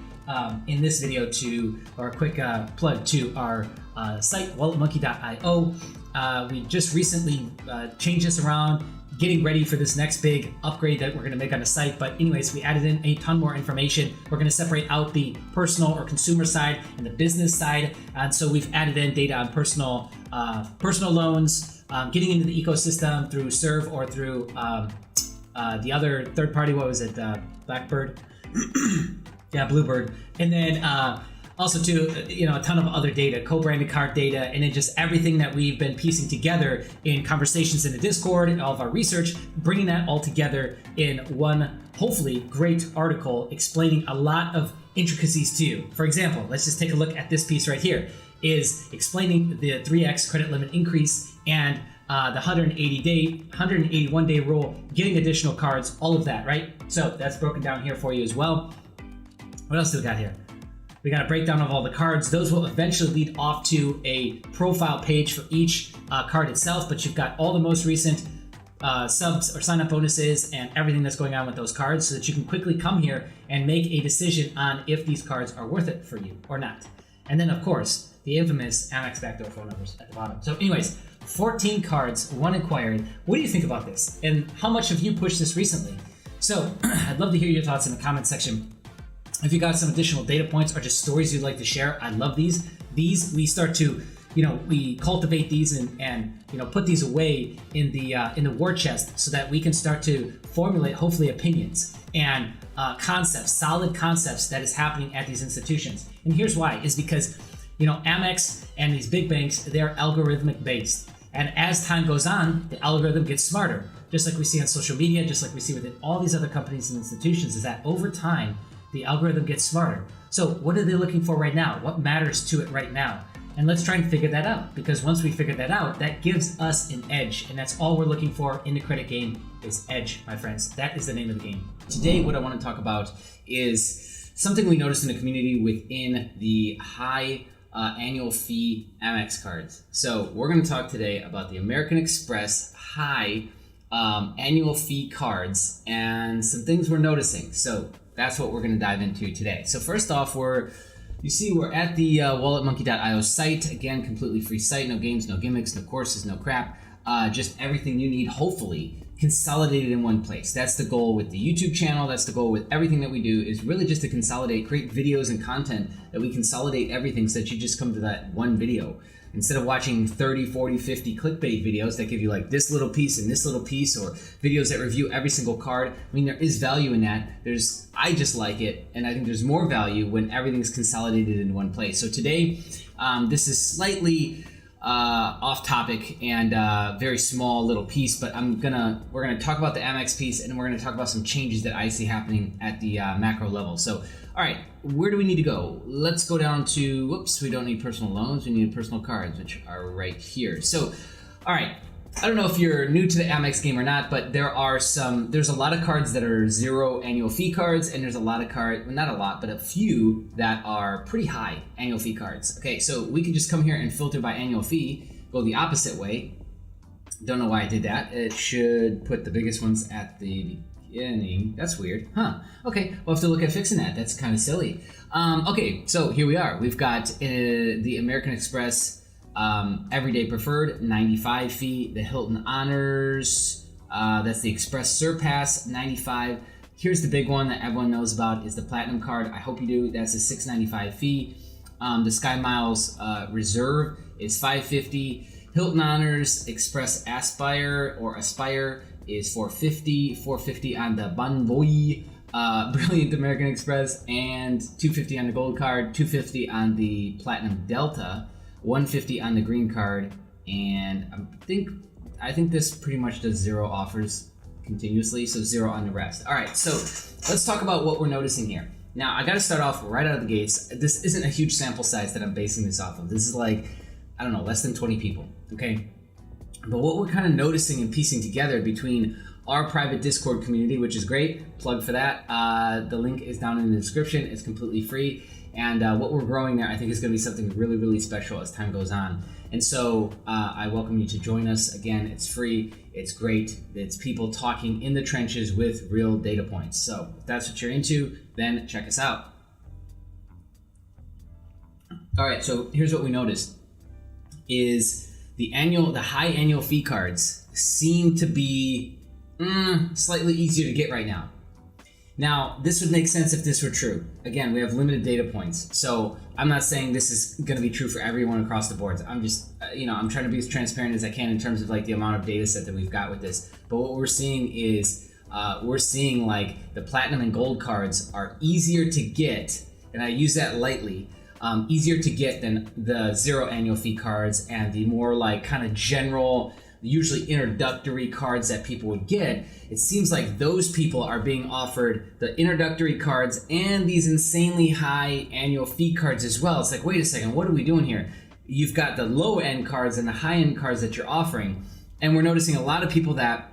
in this video or a quick plug to our site, walletmonkey.io. We just recently changed this around, getting ready for this next big upgrade that we're going to make on the site. But anyways, we added in a ton more information. We're going to separate out the personal or consumer side and the business side. And so we've added in data on personal loans, getting into the ecosystem through Serve or through the other third party. What was it? Blackbird? Yeah, Bluebird. And then also too, a ton of other data, co-branded card data, and then just everything that we've been piecing together in conversations in the Discord and all of our research, bringing that all together in one, hopefully, great article explaining a lot of intricacies to you. For example, let's just take a look at this piece right here, is explaining the 3x credit limit increase and the 181-day rule, getting additional cards, all of that, right? So that's broken down here for you as well. What else do we got here? We got a breakdown of all the cards. Those will eventually lead off to a profile page for each card itself, but you've got all the most recent subs or sign-up bonuses and everything that's going on with those cards so that you can quickly come here and make a decision on if these cards are worth it for you or not. And then, of course, the infamous Amex backdoor phone numbers at the bottom. So anyways, 14 cards, 1 inquiry. What do you think about this? And how much have you pushed this recently? So I'd love to hear your thoughts in the comment section. If you got some additional data points or just stories you'd like to share, I love these. These we start to, we cultivate these and put these away in the war chest so that we can start to formulate hopefully opinions and concepts, solid concepts that is happening at these institutions. And here's why: is because Amex and these big banks, they're algorithmic based, and as time goes on, the algorithm gets smarter. Just like we see on social media, just like we see within all these other companies and institutions, is that over time the algorithm gets smarter. So what are they looking for right now? What matters to it right now? And let's try and figure that out, because once we figure that out, that gives us an edge, and that's all we're looking for in the credit game is edge, my friends. That is the name of the game. Today, what I want to talk about is something we noticed in the community within the high annual fee Amex cards. So we're going to talk today about the American Express high annual fee cards and some things we're noticing. So that's what we're going to dive into today. So first off, we're at the walletmonkey.io site. Again, completely free site. No games, no gimmicks, no courses, no crap. Just everything you need, hopefully, consolidated in one place. That's the goal with the YouTube channel. That's the goal with everything that we do, is really just to consolidate, create videos and content that we consolidate everything so that you just come to that one video. Instead of watching 30, 40, 50 clickbait videos that give you like this little piece and this little piece, or videos that review every single card. I mean, there is value in that. I just like it, and I think there's more value when everything's consolidated in one place. So today, this is slightly off topic and very small little piece, but we're gonna talk about the Amex piece, and we're gonna talk about some changes that I see happening at the macro level. So, all right, where do we need to go? Let's go down to, whoops, we don't need personal loans, we need personal cards, which are right here. So, all right, I don't know if you're new to the Amex game or not, but there's a lot of cards that are 0 annual fee cards, and there's a lot of cards, well, not a lot, but a few that are pretty high annual fee cards. Okay, so we can just come here and filter by annual fee, go the opposite way. Don't know why I did that. It should put the biggest ones at the beginning. That's weird, huh? Okay, we'll have to look at fixing that. That's kind of silly. Okay, so here we are. We've got the American Express Everyday Preferred, 95 fee. The Hilton Honors, that's the Express Surpass, 95. Here's the big one that everyone knows about, is the Platinum card. I hope you do. That's a 695 fee. The Sky Miles Reserve is 550. Hilton Honors Express Aspire is 450 on the Bonvoy Brilliant American Express, and 250 on the Gold card, 250 on the Platinum Delta, 150 on the Green card, and I think this pretty much does 0 offers continuously, so 0 on the rest. All right, so let's talk about what we're noticing here. Now, I got to start off right out of the gates. This isn't a huge sample size that I'm basing this off of. This is like, I don't know, less than 20 people, okay? But what we're kind of noticing and piecing together between our private Discord community, which is great, plug for that. The link is down in the description. It's completely free. And what we're growing there, I think, is going to be something really, really special as time goes on. And so I welcome you to join us. Again, it's free. It's great. It's people talking in the trenches with real data points. So if that's what you're into, then check us out. All right, so here's what we noticed is the high annual fee cards seem to be slightly easier to get right now. Now, this would make sense if this were true. Again, we have limited data points. So I'm not saying this is going to be true for everyone across the board. I'm just, I'm trying to be as transparent as I can in terms of like the amount of data set that we've got with this. But what we're seeing is like the platinum and gold cards are easier to get, and I use that lightly, easier to get than the 0 annual fee cards and the more like kind of general, usually introductory cards that people would get. It seems like those people are being offered the introductory cards and these insanely high annual fee cards as well. It's like, wait a second, what are we doing here? You've got the low end cards and the high end cards that you're offering. And we're noticing a lot of people that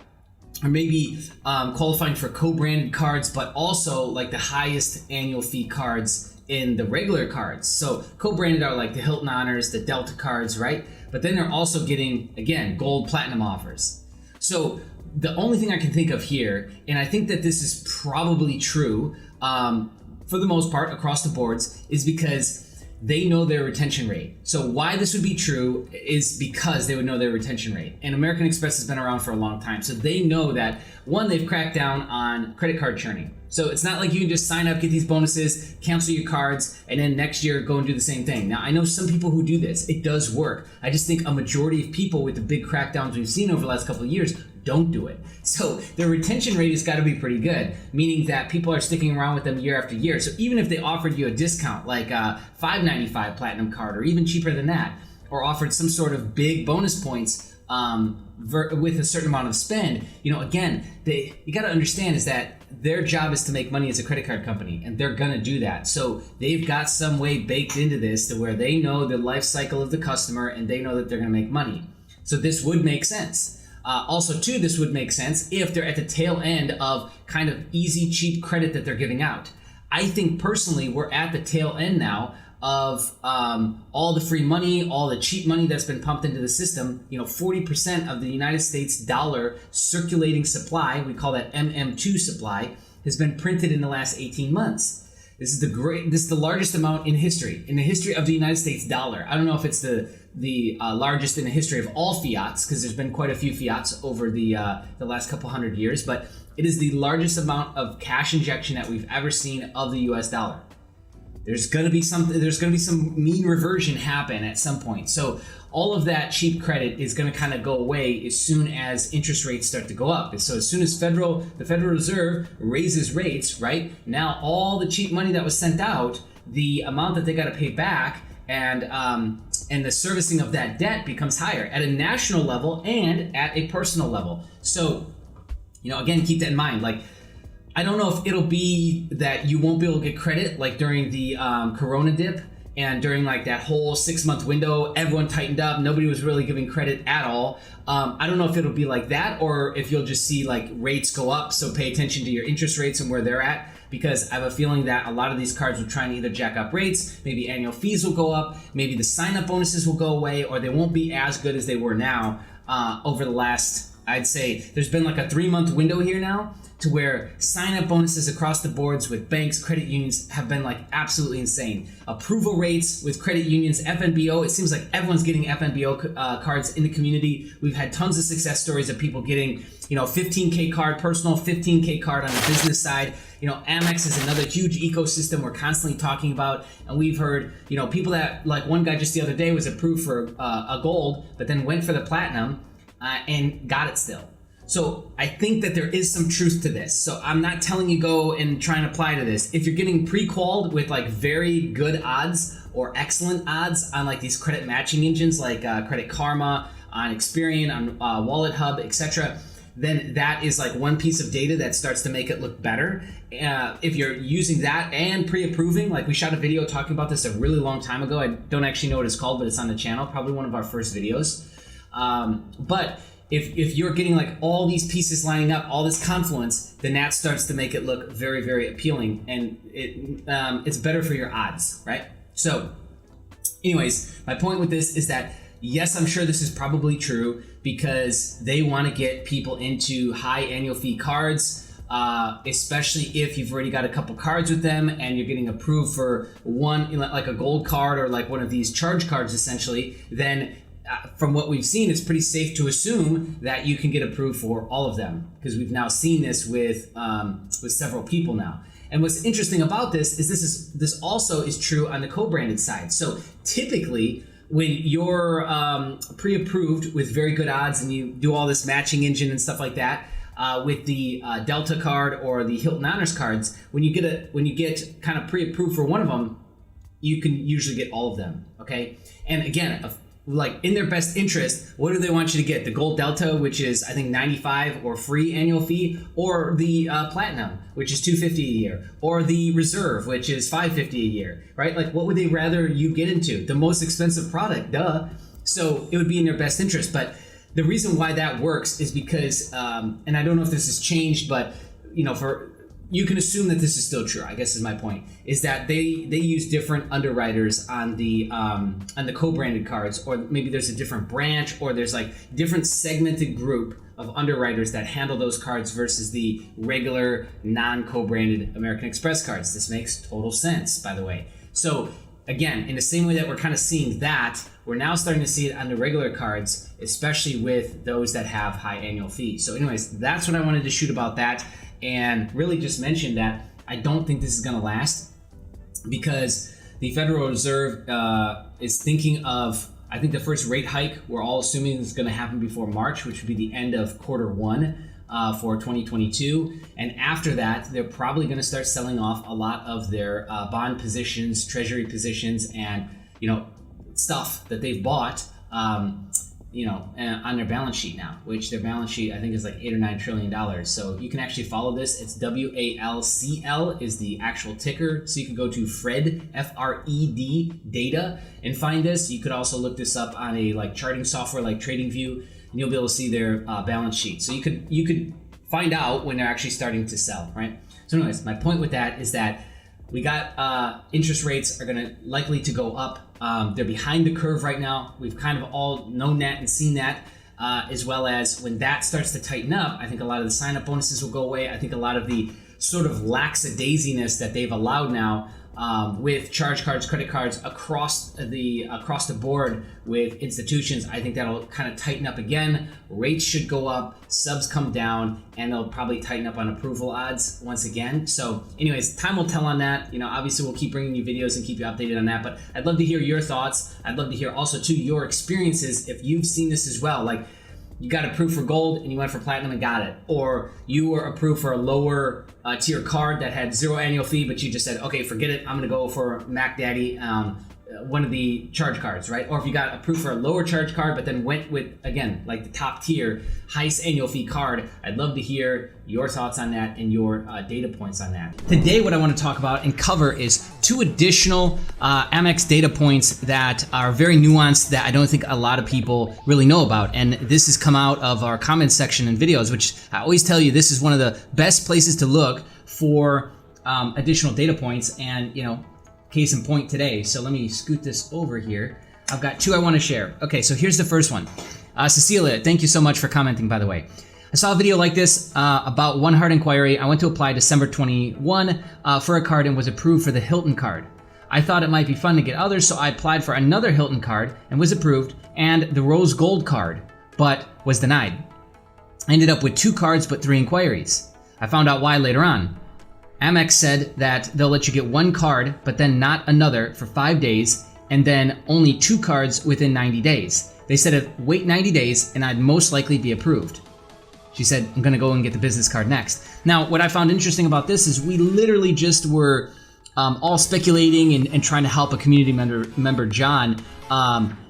are maybe qualifying for co-branded cards, but also like the highest annual fee cards in the regular cards. So co-branded are like the Hilton Honors, the Delta cards, right? But then they're also getting, again, gold, platinum offers. So the only thing I can think of here, and I think that this is probably true for the most part across the boards, is because they know their retention rate. So why this would be true is because they would know their retention rate. And American Express has been around for a long time. So they know that, one, they've cracked down on credit card churning. So it's not like you can just sign up, get these bonuses, cancel your cards, and then next year go and do the same thing. Now, I know some people who do this. It does work. I just think a majority of people with the big crackdowns we've seen over the last couple of years don't do it. So their retention rate has got to be pretty good, meaning that people are sticking around with them year after year. So even if they offered you a discount, like a $5.95 platinum card, or even cheaper than that, or offered some sort of big bonus points with a certain amount of spend, again, you got to understand is that their job is to make money as a credit card company, and they're gonna do that. So they've got some way baked into this to where they know the life cycle of the customer, and they know that they're gonna make money. So this would make sense. Also, too, this would make sense if they're at the tail end of kind of easy, cheap credit that they're giving out. I think personally, we're at the tail end now of all the free money, all the cheap money that's been pumped into the system. 40% of the United States dollar circulating supply, we call that MM2 supply, has been printed in the last 18 months. This is the largest amount in the history of the United States dollar. I don't know if it's the largest in the history of all fiats, because there's been quite a few fiats over the last couple hundred years, but it is the largest amount of cash injection that we've ever seen of the US dollar. There's gonna be some mean reversion happen at some point. So all of that cheap credit is gonna kind of go away as soon as interest rates start to go up. And so as soon as the Federal Reserve raises rates, right, now all the cheap money that was sent out, the amount that they gotta pay back and the servicing of that debt becomes higher at a national level and at a personal level. So, again, keep that in mind. Like, I don't know if it'll be that you won't be able to get credit like during the Corona dip and during like that whole 6-month window, everyone tightened up. Nobody was really giving credit at all. I don't know if it'll be like that or if you'll just see like rates go up. So pay attention to your interest rates and where they're at, because I have a feeling that a lot of these cards will try and either jack up rates, maybe annual fees will go up, maybe the sign-up bonuses will go away, or they won't be as good as they were now over the last, I'd say, there's been like a 3-month window here now to where sign-up bonuses across the boards with banks, credit unions have been like absolutely insane. Approval rates with credit unions, FNBO, it seems like everyone's getting FNBO cards in the community. We've had tons of success stories of people getting, 15K card, personal 15K card on the business side. Amex is another huge ecosystem we're constantly talking about. And we've heard, people that, like one guy just the other day was approved for a gold, but then went for the platinum and got it still. So I think that there is some truth to this. So I'm not telling you go and try and apply to this. If you're getting pre-qualified with like very good odds or excellent odds on like these credit matching engines like Credit Karma, on Experian, on Wallet Hub, etc., then that is like one piece of data that starts to make it look better. If you're using that and pre-approving, like we shot a video talking about this a really long time ago. I don't actually know what it's called, but it's on the channel, probably one of our first videos. But if you're getting like all these pieces lining up, all this confluence, then that starts to make it look very, very appealing, and it's better for your odds, right? So anyways, my point with this is that yes, I'm sure this is probably true because they want to get people into high annual fee cards. especially if you've already got a couple cards with them and you're getting approved for one, like a gold card or like one of these charge cards essentially, then from what we've seen, it's pretty safe to assume that you can get approved for all of them, because we've now seen this with several people now. And what's interesting about this is this also is true on the co-branded side. So typically, when you're pre-approved with very good odds and you do all this matching engine and stuff like that, with the Delta card or the Hilton Honors cards, when you get kind of pre-approved for one of them, you can usually get all of them. Okay, and again, like in their best interest, what do they want you to get? The Gold Delta, which is I think $95 or free annual fee, or the Platinum, which is $250 a year, or the Reserve, which is $550 a year, right? Like, what would they rather you get into? The most expensive product, duh. So it would be in their best interest. But the reason why that works is because, and I don't know if this has changed, but you can assume that this is still true, I guess is my point, is that they use different underwriters on the co-branded cards, or maybe there's a different branch, or there's like different segmented group of underwriters that handle those cards versus the regular non-co-branded American Express cards. This makes total sense, by the way. So again, in the same way that we're kind of seeing that, we're now starting to see it on the regular cards, especially with those that have high annual fees. So anyways, that's what I wanted to shoot about that. And really just mention that I don't think this is going to last, because the Federal Reserve is thinking of, I think the first rate hike, we're all assuming is going to happen before March, which would be the end of Q1 for 2022. And after that, they're probably going to start selling off a lot of their bond positions, treasury positions, and stuff that they've bought on their balance sheet now, which their balance sheet I think is like $8 or $9 trillion. So you can actually follow this. It's WALCL is the actual ticker. So you can go to Fred, FRED data and find this. You could also look this up on a like charting software like TradingView, and you'll be able to see their balance sheet. So you could find out when they're actually starting to sell, right? So anyways, my point with that is that we got interest rates are going to likely to go up. They're behind the curve right now. We've kind of all known that and seen that, as well as when that starts to tighten up, I think a lot of the sign-up bonuses will go away. I think a lot of the sort of lackadaisyness that they've allowed now with charge cards, credit cards across the board with institutions, I think that'll kind of tighten up again. Rates should go up, subs come down, and they'll probably tighten up on approval odds once again. So anyways, time will tell on that. Obviously we'll keep bringing you videos and keep you updated on that, but I'd love to hear your thoughts. I'd love to hear also too your experiences if you've seen this as well. Like, you got approved for gold and you went for platinum and got it, or you were approved for a lower tier card that had 0 annual fee, but you just said, okay, forget it, I'm gonna go for Mac Daddy, one of the charge cards, right? Or if you got approved for a lower charge card but then went with, again, like the top tier highest annual fee card, I'd love to hear your thoughts on that and your data points on that. Today what I want to talk about and cover is 2 additional Amex data points that are very nuanced that I don't think a lot of people really know about. And this has come out of our comments section and videos, which I always tell you this is one of the best places to look for additional data points, and case in point today. So let me scoot this over here. I've got 2 I want to share. Okay, so here's the first one. Cecilia, thank you so much for commenting, by the way. I saw a video like this about one hard inquiry. I went to apply December 21 for a card and was approved for the Hilton card. I thought it might be fun to get others, so I applied for another Hilton card and was approved, and the Rose Gold card, but was denied. I ended up with 2 cards but 3 inquiries. I found out why later on. Amex said that they'll let you get 1 card but then not another for 5 days, and then only 2 cards within 90 days. They said wait 90 days and I'd most likely be approved. She said, I'm gonna go and get the business card next. Now, what I found interesting about this is we literally just were all speculating and trying to help a community member, John,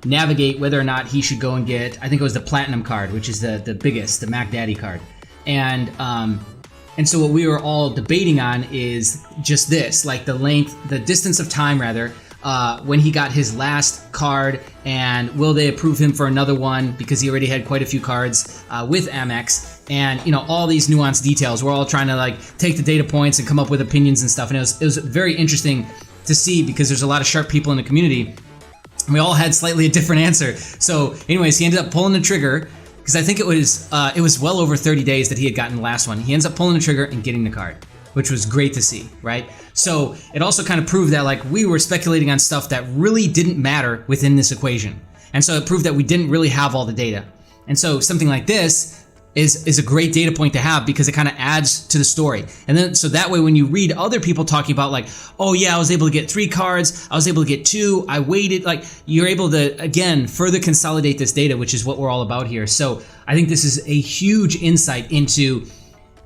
navigate whether or not he should go and get, I think it was the Platinum card, which is the biggest, the Mac Daddy card. And so what we were all debating on is just this, like the distance of time rather, when he got his last card, and will they approve him for another one because he already had quite a few cards with Amex, and all these nuanced details. We're all trying to like take the data points and come up with opinions and stuff, and it was very interesting to see because there's a lot of sharp people in the community. We all had slightly a different answer. So anyways, he ended up pulling the trigger, because I think it was well over 30 days that he had gotten the last one. He ends up pulling the trigger and getting the card, which was great to see, right? So it also kind of proved that like we were speculating on stuff that really didn't matter within this equation. And so it proved that we didn't really have all the data. And so something like this is a great data point to have because it kind of adds to the story. And then so that way when you read other people talking about like, oh yeah, I was able to get 3 cards, I was able to get 2, I waited, like you're able to, again, further consolidate this data, which is what we're all about here. So I think this is a huge insight into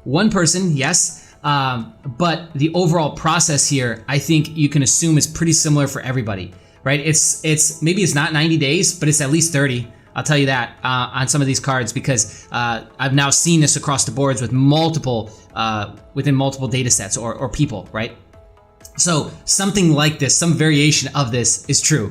one person, yes, but the overall process here, I think you can assume is pretty similar for everybody, right? It's maybe it's not 90 days, but it's at least 30. I'll tell you that on some of these cards because I've now seen this across the boards with multiple within multiple data sets or people, right? So something like this, some variation of this is true,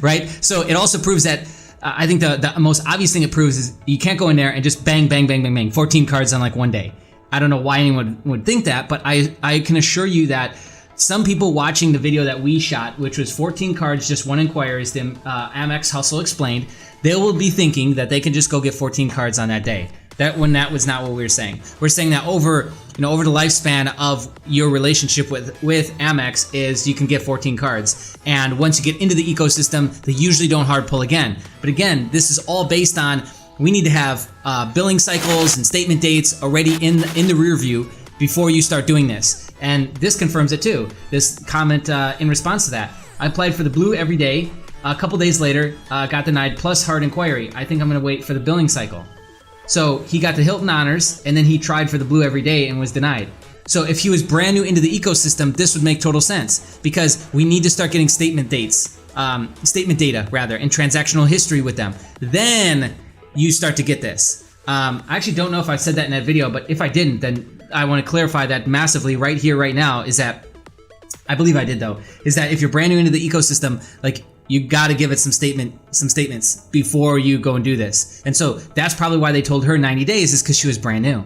right? So it also proves that I think the most obvious thing it proves is you can't go in there and just bang, bang, bang, bang, bang, 14 cards on like one day. I don't know why anyone would think that, but I can assure you that some people watching the video that we shot, which was 14 cards, just 1 inquiry, the Amex Hustle Explained, they will be thinking that they can just go get 14 cards on that day. That was not what we were saying. We're saying that over the lifespan of your relationship with Amex is you can get 14 cards. And once you get into the ecosystem, they usually don't hard pull again. But again, this is all based on we need to have billing cycles and statement dates already in the rear view before you start doing this. And this confirms it too. This comment in response to that. I applied for the blue every day. A couple days later, got denied plus hard inquiry. I think I'm gonna wait for the billing cycle. So he got the Hilton Honors and then he tried for the blue every day and was denied. So if he was brand new into the ecosystem, this would make total sense because we need to start getting statement data rather, and transactional history with them. Then you start to get this. I actually don't know if I said that in that video, but if I didn't, then I want to clarify that massively right here, right now, is that, I believe I did though, is that if you're brand new into the ecosystem, like you got to give it some statements before you go and do this. And so that's probably why they told her 90 days is because she was brand new,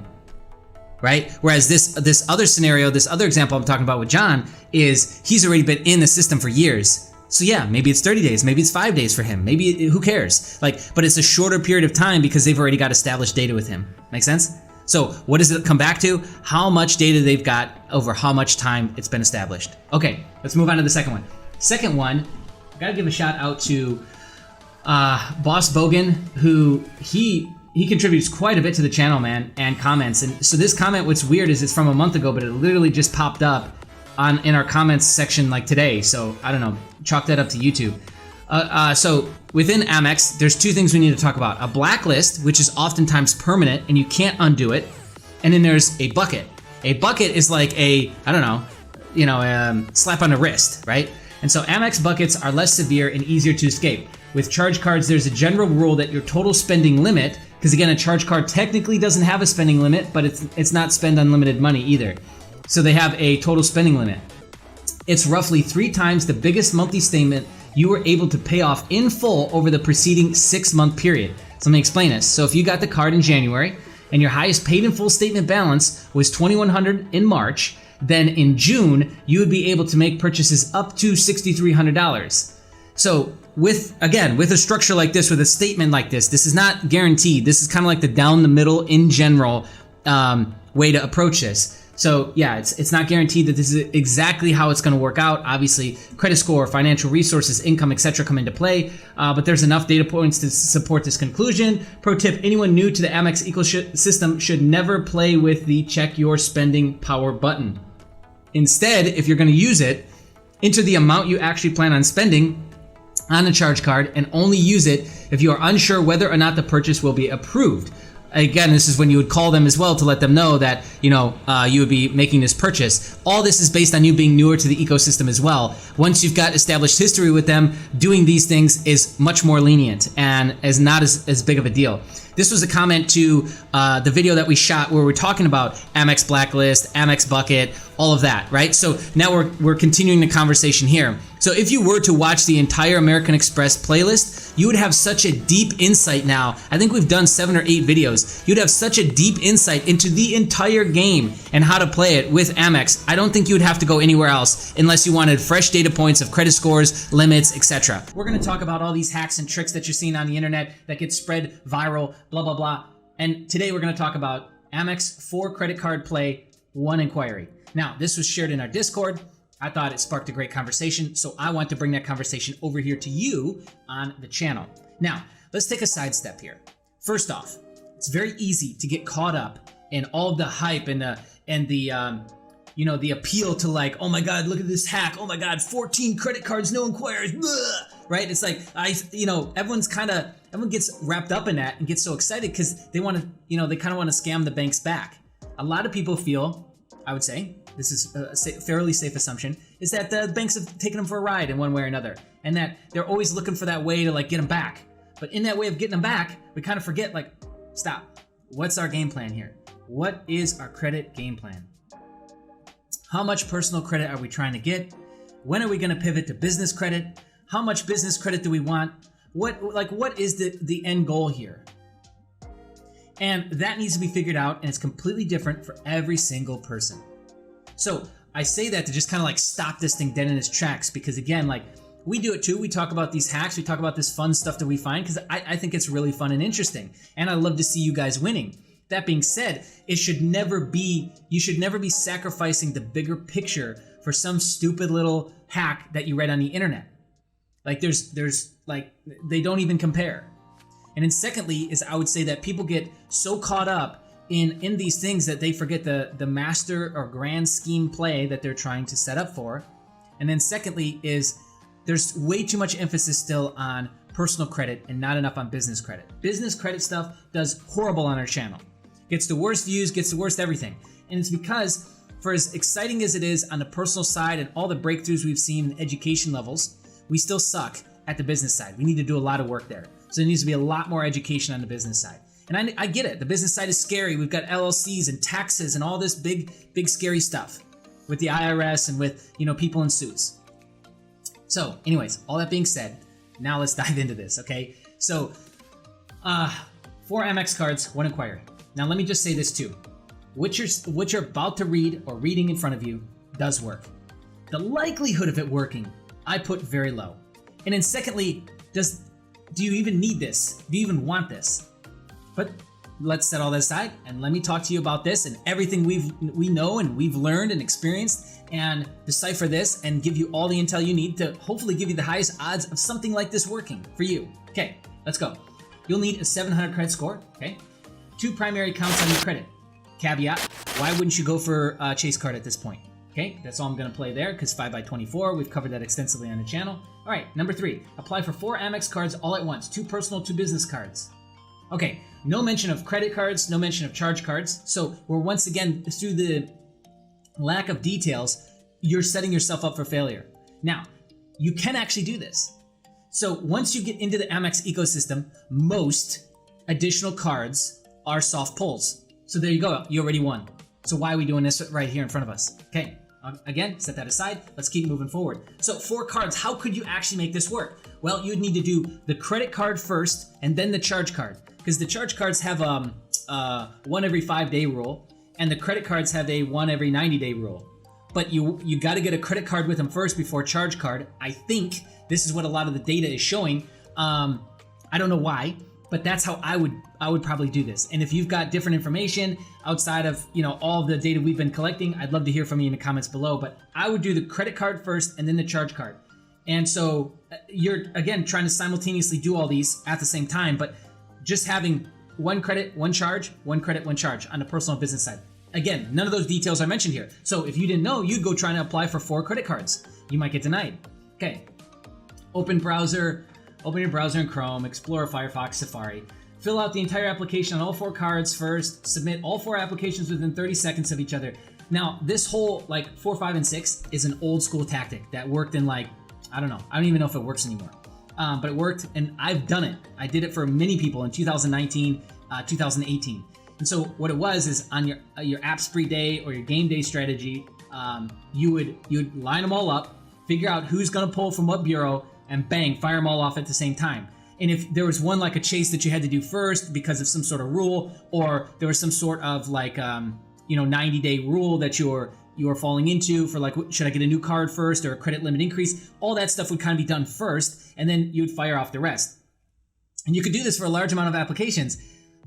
right? Whereas this other scenario, this other example I'm talking about with John is he's already been in the system for years. So yeah, maybe it's 30 days, maybe it's 5 days for him, maybe who cares? But it's a shorter period of time because they've already got established data with him. Make sense? So what does it come back to? How much data they've got over how much time it's been established. Okay, let's move on to the second one. Second one, I gotta give a shout out to Boss Bogan, who he contributes quite a bit to the channel, man, and comments. And so this comment, what's weird is it's from a month ago, but it literally just popped up in our comments section like today. So I don't know, chalk that up to YouTube. So within Amex, there's 2 things we need to talk about. A blacklist, which is oftentimes permanent and you can't undo it. And then there's a bucket. A bucket is like a, I don't know, slap on the wrist, right? And so Amex buckets are less severe and easier to escape. With charge cards, there's a general rule that your total spending limit, because again, a charge card technically doesn't have a spending limit, but it's not spend unlimited money either. So they have a total spending limit. It's roughly 3 times the biggest monthly statement you were able to pay off in full over the preceding 6-month period. So let me explain this. So if you got the card in January and your highest paid in full statement balance was $2,100 in March, then in June, you would be able to make purchases up to $6,300. So with a structure like this, with a statement like this is not guaranteed. This is kind of like the down the middle in general way to approach this. So yeah, it's not guaranteed that this is exactly how it's going to work out. Obviously, credit score, financial resources, income, etc. come into play, but there's enough data points to support this conclusion. Pro tip, anyone new to the Amex ecosystem should never play with the check your spending power button. Instead, if you're going to use it, enter the amount you actually plan on spending on the charge card and only use it if you are unsure whether or not the purchase will be approved. Again, this is when you would call them as well to let them know that, you would be making this purchase. All this is based on you being newer to the ecosystem as well. Once you've got established history with them, doing these things is much more lenient and is not as big of a deal. This was a comment to the video that we shot where we're talking about Amex Blacklist, Amex Bucket, all of that, right? So now we're continuing the conversation here. So if you were to watch the entire American Express playlist, you would have such a deep insight now. I think we've done 7 or 8 videos. You'd have such a deep insight into the entire game and how to play it with Amex. I don't think you would have to go anywhere else unless you wanted fresh data points of credit scores, limits, etc. We're gonna talk about all these hacks and tricks that you're seeing on the internet that get spread viral, blah, blah, blah. And today we're gonna talk about Amex 4 credit card play, 1 inquiry. Now, this was shared in our Discord. I thought it sparked a great conversation, so I want to bring that conversation over here to you on the channel. Now, let's take a sidestep here. First off, it's very easy to get caught up in all of the hype and the appeal to like, oh my God, look at this hack. Oh my God, 14 credit cards, no inquiries, blah, right? It's like, everyone gets wrapped up in that and gets so excited because they want to, they kind of want to scam the banks back. A lot of people feel, I would say, this is a fairly safe assumption, is that the banks have taken them for a ride in one way or another, and that they're always looking for that way to like get them back. But in that way of getting them back, we kind of forget, like, stop. What's our game plan here? What is our credit game plan? How much personal credit are we trying to get? When are we going to pivot to business credit? How much business credit do we want? What is the end goal here? And that needs to be figured out, and it's completely different for every single person. So I say that to just kind of like stop this thing dead in its tracks, because again, like, we do it too. We talk about these hacks. We talk about this fun stuff that we find because I think it's really fun and interesting. And I love to see you guys winning. That being said, you should never be sacrificing the bigger picture for some stupid little hack that you read on the internet. Like there's like, they don't even compare. And then secondly is I would say that people get so caught up in these things that they forget the master or grand scheme play that they're trying to set up for. And then secondly is there's way too much emphasis still on personal credit and not enough on business credit. Business credit stuff does horrible on our channel. Gets the worst views, gets the worst everything. And it's because for as exciting as it is on the personal side and all the breakthroughs we've seen in education levels, we still suck at the business side. We need to do a lot of work there. So there needs to be a lot more education on the business side. And I get it. The business side is scary. We've got LLCs and taxes and all this big scary stuff with the IRS and with, people in suits. So anyways, all that being said, now let's dive into this, okay? So 4 Amex cards, 1 inquiry. Now let me just say this too. What you're about to read or reading in front of you does work. The likelihood of it working, I put very low. And then secondly, do you even need this? Do you even want this? But let's set all that aside and let me talk to you about this and everything we know and we've learned and experienced, and decipher this and give you all the intel you need to hopefully give you the highest odds of something like this working for you. Okay, let's go. You'll need a 700 credit score, okay? 2 primary accounts on your credit. Caveat, why wouldn't you go for a Chase card at this point? Okay, that's all I'm gonna play there because 5x24, we've covered that extensively on the channel. All right, number 3, apply for 4 Amex cards all at once, 2 personal, 2 business cards. Okay, no mention of credit cards, no mention of charge cards. So we're once again, through the lack of details, you're setting yourself up for failure. Now, you can actually do this. So once you get into the Amex ecosystem, most additional cards are soft pulls. So there you go, you already won. So why are we doing this right here in front of us? Okay, again, set that aside. Let's keep moving forward. So 4 cards, how could you actually make this work? Well, you'd need to do the credit card first and then the charge card, because the charge cards have 1 every 5-day rule, and the credit cards have a 1 every 90-day rule. But you got to get a credit card with them first before charge card. I think this is what a lot of the data is showing. I don't know why, but that's how I would probably do this. And if you've got different information outside of all the data we've been collecting, I'd love to hear from you in the comments below. But I would do the credit card first and then the charge card. And so you're again trying to simultaneously do all these at the same time, but just having 1 credit, 1 charge, 1 credit, 1 charge on the personal business side. Again, none of those details are mentioned here. So if you didn't know, you'd go trying to apply for 4 credit cards. You might get denied. Okay. Open your browser in Chrome, Explorer, Firefox, Safari. Fill out the entire application on all 4 cards first. Submit all 4 applications within 30 seconds of each other. Now, this whole 4, 5, and 6 is an old school tactic that worked in I don't know. I don't even know if it works anymore. But it worked, and I've done it. I did it for many people in 2019, 2018. And so what it was is on your app spree day or your game day strategy, you'd line them all up, figure out who's going to pull from what bureau, and bang, fire them all off at the same time. And if there was one like a chase that you had to do first because of some sort of rule, or there was some sort of like 90-day rule that you're falling into for like, should I get a new card first or a credit limit increase? All that stuff would kind of be done first, and then you'd fire off the rest. And you could do this for a large amount of applications.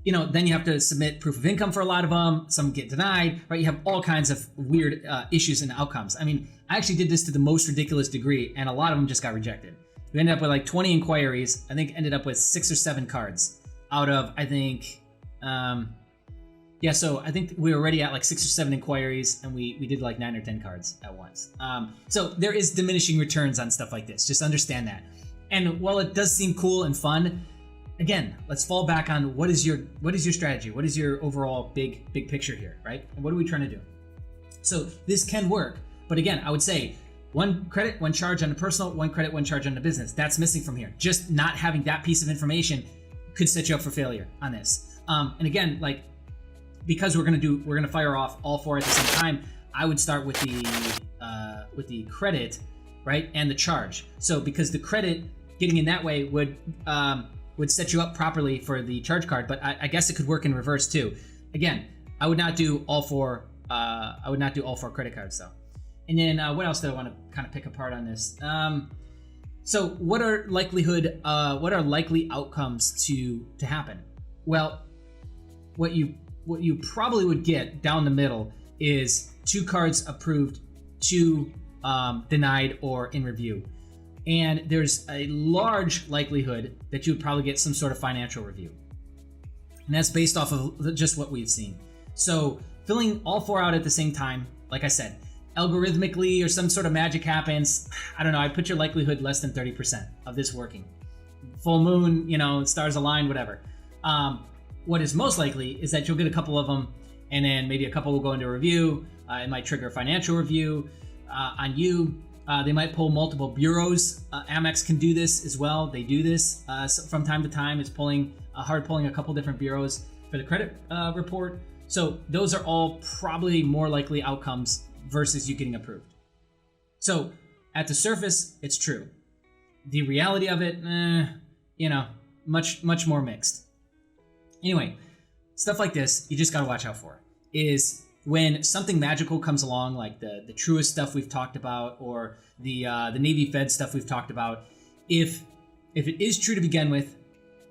Then you have to submit proof of income for a lot of them. Some get denied, right? You have all kinds of weird issues and outcomes. I mean, I actually did this to the most ridiculous degree, and a lot of them just got rejected. We ended up with like 20 inquiries. I think ended up with 6 or 7 cards out of, I think, so I think we were already at like 6 or 7 inquiries, and we did like 9 or 10 cards at once. So there is diminishing returns on stuff like this. Just understand that. And while it does seem cool and fun, again, let's fall back on what is your strategy? What is your overall big picture here, right? And what are we trying to do? So this can work, but again, I would say 1 credit, 1 charge on the personal, 1 credit, 1 charge on the business. That's missing from here. Just not having that piece of information could set you up for failure on this. And again, like, because we're gonna fire off all 4 at the same time, I would start with the credit, right, and the charge. So because the credit getting in that way would set you up properly for the charge card, but I guess it could work in reverse too. Again, I would not do all 4. I would not do all 4 credit cards though. And then what else do I want to kind of pick apart on this? So what are likely outcomes to happen? Well, what you probably would get down the middle is 2 cards approved, 2 denied or in review. And there's a large likelihood that you would probably get some sort of financial review. And that's based off of just what we've seen. So filling all 4 out at the same time, like I said, algorithmically or some sort of magic happens, I don't know, I'd put your likelihood less than 30% of this working. Full moon, stars aligned, whatever. What is most likely is that you'll get a couple of them, and then maybe a couple will go into review. It might trigger a financial review on you. They might pull multiple bureaus. Amex can do this as well. They do this from time to time. It's pulling a couple different bureaus for the credit report. So those are all probably more likely outcomes versus you getting approved. So at the surface, it's true. The reality of it, much more mixed. Anyway, stuff like this, you just gotta watch out for. Is when something magical comes along, like the Truist stuff we've talked about, or the Navy Fed stuff we've talked about, if it is true to begin with,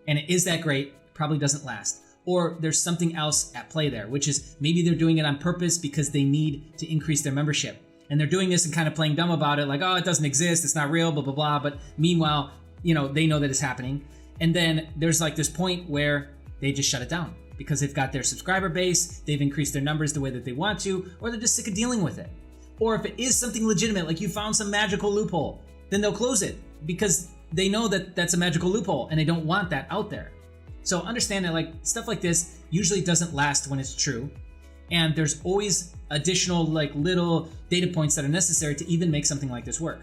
and it is that great, it probably doesn't last. Or there's something else at play there, which is maybe they're doing it on purpose because they need to increase their membership. And they're doing this and kind of playing dumb about it, like, oh, it doesn't exist, it's not real, blah, blah, blah. But meanwhile, they know that it's happening. And then there's like this point where they just shut it down because they've got their subscriber base, they've increased their numbers the way that they want to, or they're just sick of dealing with it. Or if it is something legitimate, like you found some magical loophole, then they'll close it because they know that that's a magical loophole and they don't want that out there. So understand that like stuff like this usually doesn't last when it's true. And there's always additional like little data points that are necessary to even make something like this work.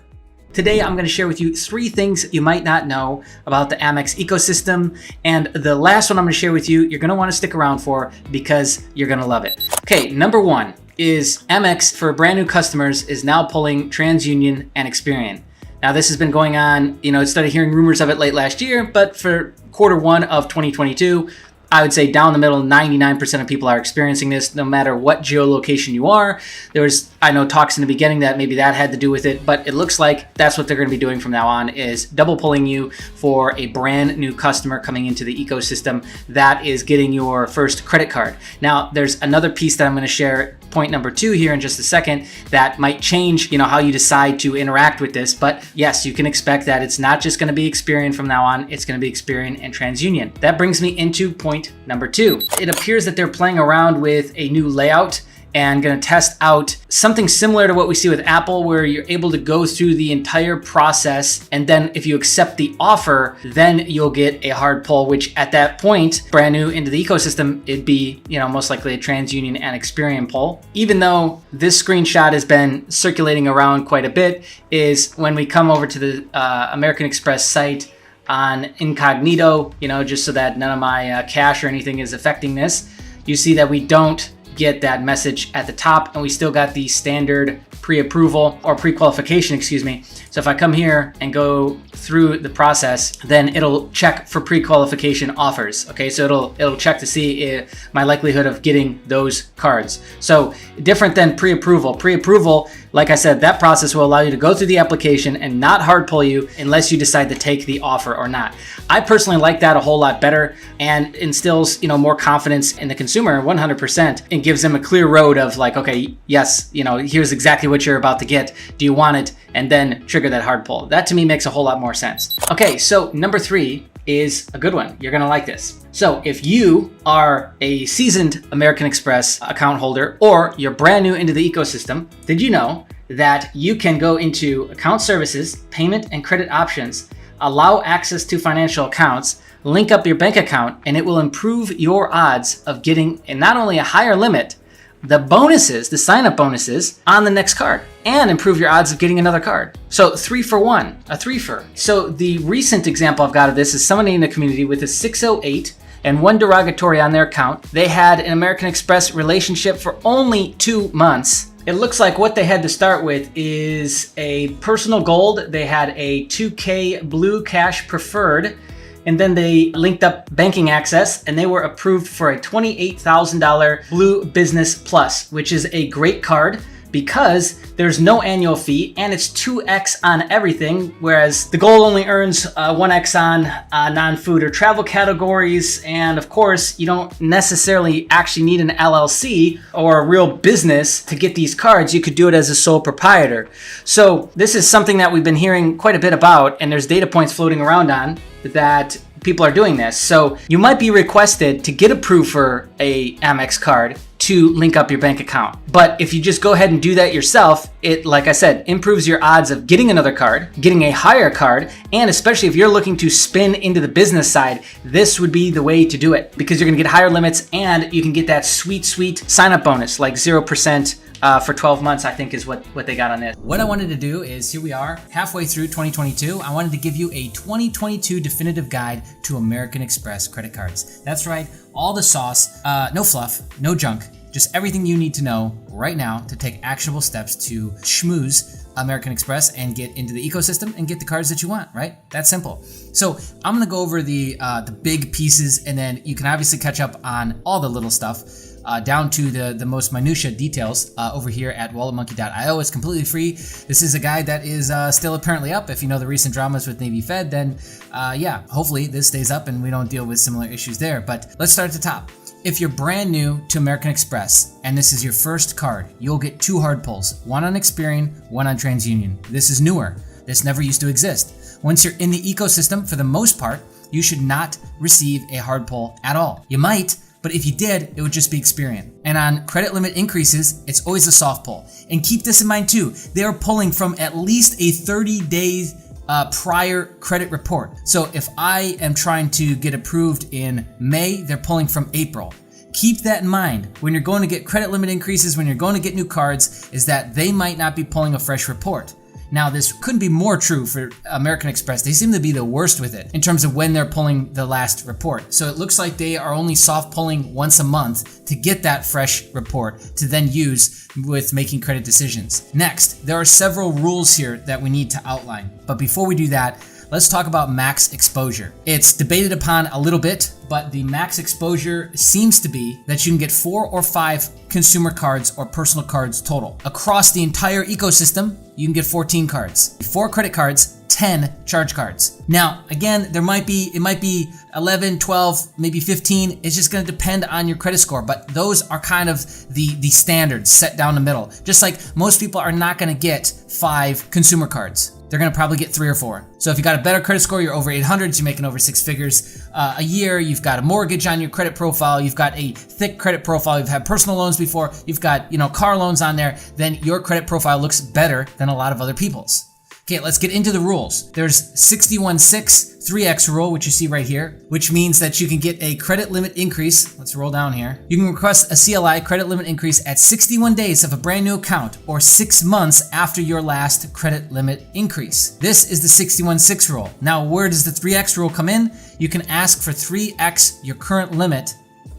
Today, I'm going to share with you 3 things you might not know about the Amex ecosystem. And the last one I'm going to share with you, you're going to want to stick around for because you're going to love it. Okay, number 1 is Amex for brand new customers is now pulling TransUnion and Experian. Now, this has been going on, I started hearing rumors of it late last year, but for Q1 of 2022, I would say down the middle, 99% of people are experiencing this, no matter what geolocation you are. I know talks in the beginning that maybe that had to do with it, but it looks like that's what they're going to be doing from now on is double pulling you for a brand new customer coming into the ecosystem that is getting your first credit card. Now, there's another piece that I'm going to share, point number 2 here in just a second, that might change, how you decide to interact with this. But yes, you can expect that it's not just going to be Experian from now on, it's going to be Experian and TransUnion. That brings me into point number 2. It appears that they're playing around with a new layout and going to test out something similar to what we see with Apple, where you're able to go through the entire process, and then if you accept the offer, then you'll get a hard pull, which at that point, brand new into the ecosystem, it'd be, most likely a TransUnion and Experian pull. Even though this screenshot has been circulating around quite a bit, is when we come over to the American Express site on incognito, just so that none of my cache or anything is affecting this, you see that we don't get that message at the top, and we still got the standard pre-approval or pre-qualification, excuse me. So if I come here and go through the process, then it'll check for pre-qualification offers. Okay, so it'll check to see my likelihood of getting those cards. So different than pre-approval. Pre-approval, like I said, that process will allow you to go through the application and not hard pull you unless you decide to take the offer or not. I personally like that a whole lot better, and instills, more confidence in the consumer 100%, and gives them a clear road of like, okay, yes, here's exactly what you're about to get. Do you want it? And then trigger that hard pull. That to me makes a whole lot more sense. Okay, so number 3 is a good one. You're gonna like this. So if you are a seasoned American Express account holder, or you're brand new into the ecosystem, did you know that you can go into account services, payment and credit options, allow access to financial accounts, link up your bank account, and it will improve your odds of getting not only a higher limit, the bonuses, the sign-up bonuses on the next card, and improve your odds of getting another card. So 3 for 1, a 3-fer. So the recent example I've got of this is somebody in the community with a 608 and 1 derogatory on their account. They had an American Express relationship for only 2 months. It looks like what they had to start with is a personal gold. They had a 2K Blue Cash Preferred, and then they linked up banking access, and they were approved for a $28,000 Blue Business Plus, which is a great card because there's no annual fee and it's 2x on everything, whereas the gold only earns 1x on non-food or travel categories. And of course, you don't necessarily actually need an LLC or a real business to get these cards. You could do it as a sole proprietor. So this is something that we've been hearing quite a bit about, and there's data points floating around on that people are doing this. So you might be requested to get approved for a Amex card to link up your bank account. But if you just go ahead and do that yourself, it, like I said, improves your odds of getting another card, getting a higher card, and especially if you're looking to spin into the business side, this would be the way to do it, because you're gonna get higher limits and you can get that sweet sign-up bonus, like 0% for 12 months, I think is what they got on this. What I wanted to do is, here we are, halfway through 2022. I wanted to give you a 2022 definitive guide to American Express credit cards. That's right, all the sauce, no fluff, no junk, just everything you need to know right now to take actionable steps to schmooze American Express and get into the ecosystem and get the cards that you want, right? That's simple. So I'm gonna go over the big pieces, and then you can obviously catch up on all the little stuff. Down to the most minutia details over here at walletmonkey.io. It's completely free. This is a guide that is still apparently up. If you know the recent dramas with Navy Fed, then yeah, hopefully this stays up and we don't deal with similar issues there. But let's start at the top. If you're brand new to American Express and this is your first card, you'll get 2 hard pulls, one on Experian, one on TransUnion. This is newer. This never used to exist. Once you're in the ecosystem, for the most part, you should not receive a hard pull at all. You might, but if you did, it would just be Experian. And on credit limit increases, it's always a soft pull. And keep this in mind too, they are pulling from at least a 30-day prior credit report. So if I am trying to get approved in May, they're pulling from April. Keep that in mind when you're going to get credit limit increases, when you're going to get new cards, is that they might not be pulling a fresh report. Now, this couldn't be more true for American Express. They seem to be the worst with it in terms of when they're pulling the last report. So it looks like they are only soft pulling once a month to get that fresh report to then use with making credit decisions. Next, there are several rules here that we need to outline. But before we do that, let's talk about max exposure. It's debated upon a little bit, but the max exposure seems to be that you can get 4 or 5 consumer cards or personal cards total. Across the entire ecosystem, you can get 14 cards, 4 credit cards, 10 charge cards. Now, again, it might be 11, 12, maybe 15. It's just going to depend on your credit score, but those are kind of the standards set down the middle. Just like most people are not going to get 5 consumer cards. They're going to probably get 3 or 4. So if you got a better credit score, you're over 800, you're making over 6 figures a year, you've got a mortgage on your credit profile, you've got a thick credit profile, you've had personal loans before, you've got, car loans on there, then your credit profile looks better than a lot of other people's. Okay, let's get into the rules. There's 61.6 3x rule, which you see right here, which means that you can get a credit limit increase. Let's roll down here. You can request a CLI credit limit increase at 61 days of a brand new account or 6 months after your last credit limit increase. This is the 61.6 rule. Now, where does the 3x rule come in? You can ask for 3x your current limit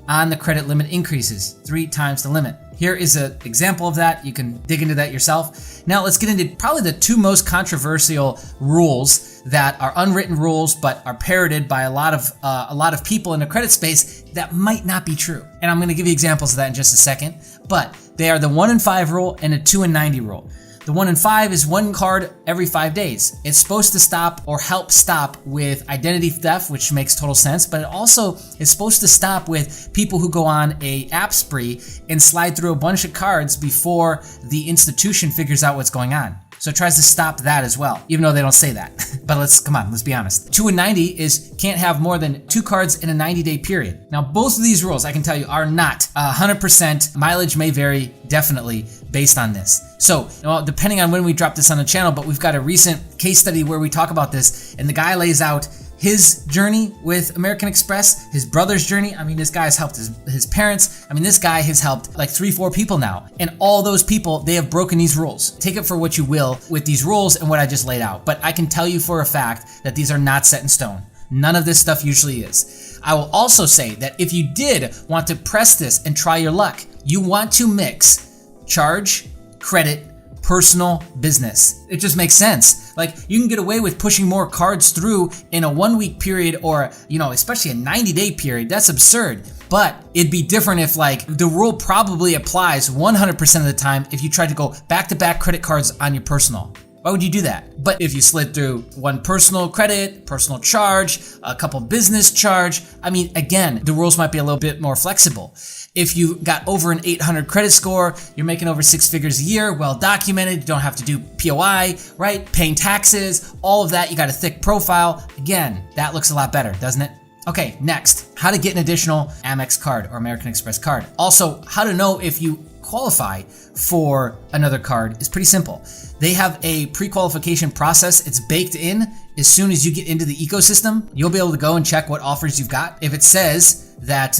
on the credit limit increases, 3 times the limit. Here is an example of that. You can dig into that yourself. Now let's get into probably the 2 most controversial rules that are unwritten rules but are parroted by a lot of people in the credit space that might not be true. And I'm going to give you examples of that in just a second. But they are the 1 in 5 rule and a 2 in 90 rule. The 1 in 5 is 1 card every 5 days. It's supposed to stop or help stop with identity theft, which makes total sense, but it also is supposed to stop with people who go on a app spree and slide through a bunch of cards before the institution figures out what's going on. So it tries to stop that as well, even though they don't say that. But let's be honest. 2 in 90 is can't have more than 2 cards in a 90-day period. Now, both of these rules, I can tell you, are not 100%. Mileage may vary, definitely, based on this. So, well, depending on when we drop this on the channel, but we've got a recent case study where we talk about this, and the guy lays out his journey with American Express, his brother's journey. I mean, this guy has helped his parents. I mean, this guy has helped like 3-4 people now. And all those people, they have broken these rules. Take it for what you will with these rules and what I just laid out. But I can tell you for a fact that these are not set in stone. None of this stuff usually is. I will also say that if you did want to press this and try your luck, you want to mix charge, credit, personal, business. It just makes sense. Like, you can get away with pushing more cards through in a 1-week period or, especially a 90-day period. That's absurd. But it'd be different if like the rule probably applies 100% of the time if you tried to go back-to-back credit cards on your personal. Why would you do that? But if you slid through 1 personal credit, personal charge, a couple business charge, I mean, again, the rules might be a little bit more flexible. If you got over an 800 credit score, you're making over 6 figures a year, well documented, you don't have to do POI, right? Paying taxes, all of that, you got a thick profile. Again, that looks a lot better, doesn't it? Okay, next, how to get an additional Amex card or American Express card. Also, how to know if you qualify for another card is pretty simple. They have a pre-qualification process. It's baked in. As soon as you get into the ecosystem, you'll be able to go and check what offers you've got. If it says that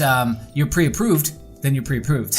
you're pre-approved, then you're pre-approved.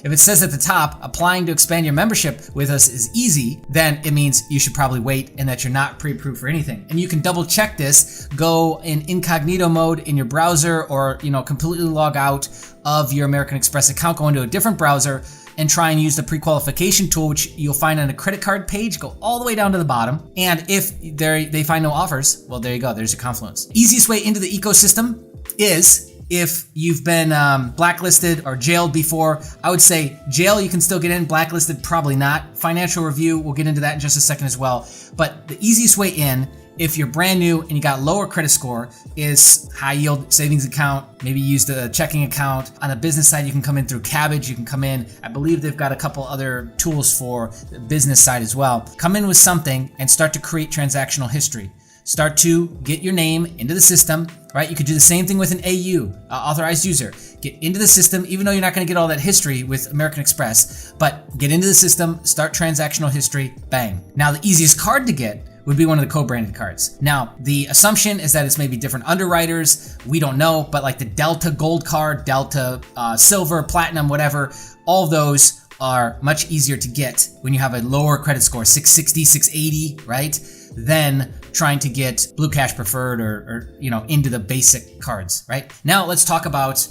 If it says at the top, applying to expand your membership with us is easy, then it means you should probably wait and that you're not pre-approved for anything. And you can double check this, go in incognito mode in your browser or, completely log out of your American Express account, go into a different browser and try and use the pre-qualification tool, which you'll find on a credit card page, go all the way down to the bottom. And if they find no offers, well, there you go, there's your confluence. Easiest way into the ecosystem is if you've been blacklisted or jailed before. I would say jail, you can still get in. Blacklisted, probably not. Financial review, we'll get into that in just a second as well. But the easiest way in, if you're brand new and you got lower credit score, is high yield savings account. Maybe use the checking account. On the business side, you can come in through Cabbage. You can come in. I believe they've got a couple other tools for the business side as well. Come in with something and start to create transactional history. Start to get your name into the system, right? You could do the same thing with an AU, authorized user. Get into the system, even though you're not going to get all that history with American Express, but get into the system, start transactional history, bang. Now, the easiest card to get would be one of the co-branded cards. Now, the assumption is that it's maybe different underwriters. We don't know, but like the Delta Gold card, Delta Silver, Platinum, whatever, all of those are much easier to get when you have a lower credit score, 660, 680, right? Than trying to get Blue Cash Preferred or into the basic cards, right? Now let's talk about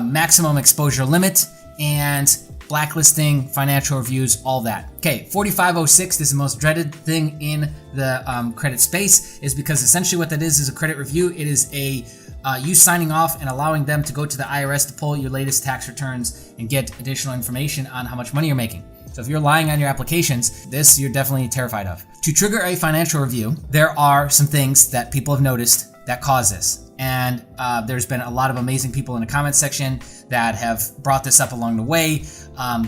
maximum exposure limit and blacklisting, financial reviews, all that. Okay, 4506, this is the most dreaded thing in the credit space, is because essentially what that is a credit review. It is you signing off and allowing them to go to the IRS to pull your latest tax returns and get additional information on how much money you're making. So if you're lying on your applications, this you're definitely terrified of. To trigger a financial review, there are some things that people have noticed that cause this. And there's been a lot of amazing people in the comment section that have brought this up along the way.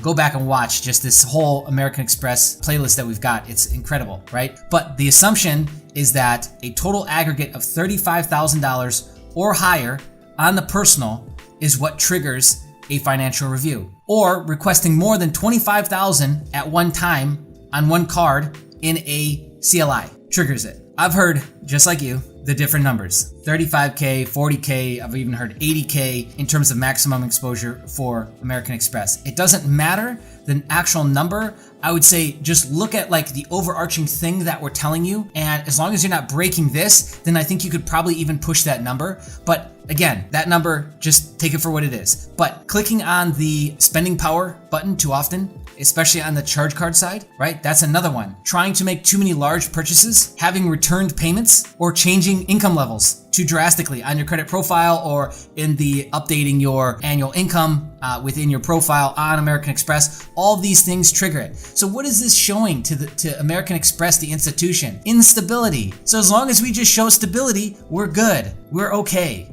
Go back and watch just this whole American Express playlist that we've got. It's incredible, right? But the assumption is that a total aggregate of $35,000 or higher on the personal is what triggers a financial review. Or requesting more than $25,000 at one time on one card in a CLI triggers it. I've heard, just like you, the different numbers. 35K, 40K, I've even heard 80K in terms of maximum exposure for American Express. It doesn't matter the actual number. I would say just look at like the overarching thing that we're telling you. And as long as you're not breaking this, then I think you could probably even push that number. But again, that number, just take it for what it is. But clicking on the spending power button too often, especially on the charge card side, right? That's another one. Trying to make too many large purchases, having returned payments, or changing income levels too drastically on your credit profile or in the updating your annual income within your profile on American Express. All of these things trigger it. So what is this showing to American Express, the institution? Instability. So as long as we just show stability, we're good. We're okay.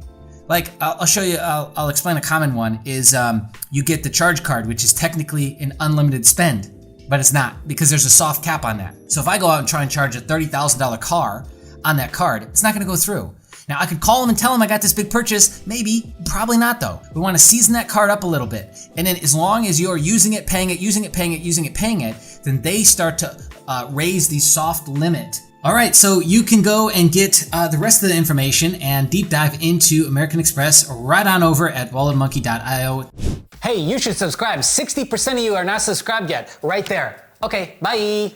Like, I'll show you, I'll explain a common one is you get the charge card, which is technically an unlimited spend, but it's not because there's a soft cap on that. So if I go out and try and charge a $30,000 car on that card, it's not gonna go through. Now I could call them and tell them I got this big purchase, maybe, probably not though. We wanna season that card up a little bit. And then as long as you're using it, paying it, using it, paying it, using it, paying it, then they start to raise the soft limit. All right, so you can go and get the rest of the information and deep dive into American Express right on over at walletmonkey.io. Hey, you should subscribe. 60% of you are not subscribed yet. Right there. Okay, bye.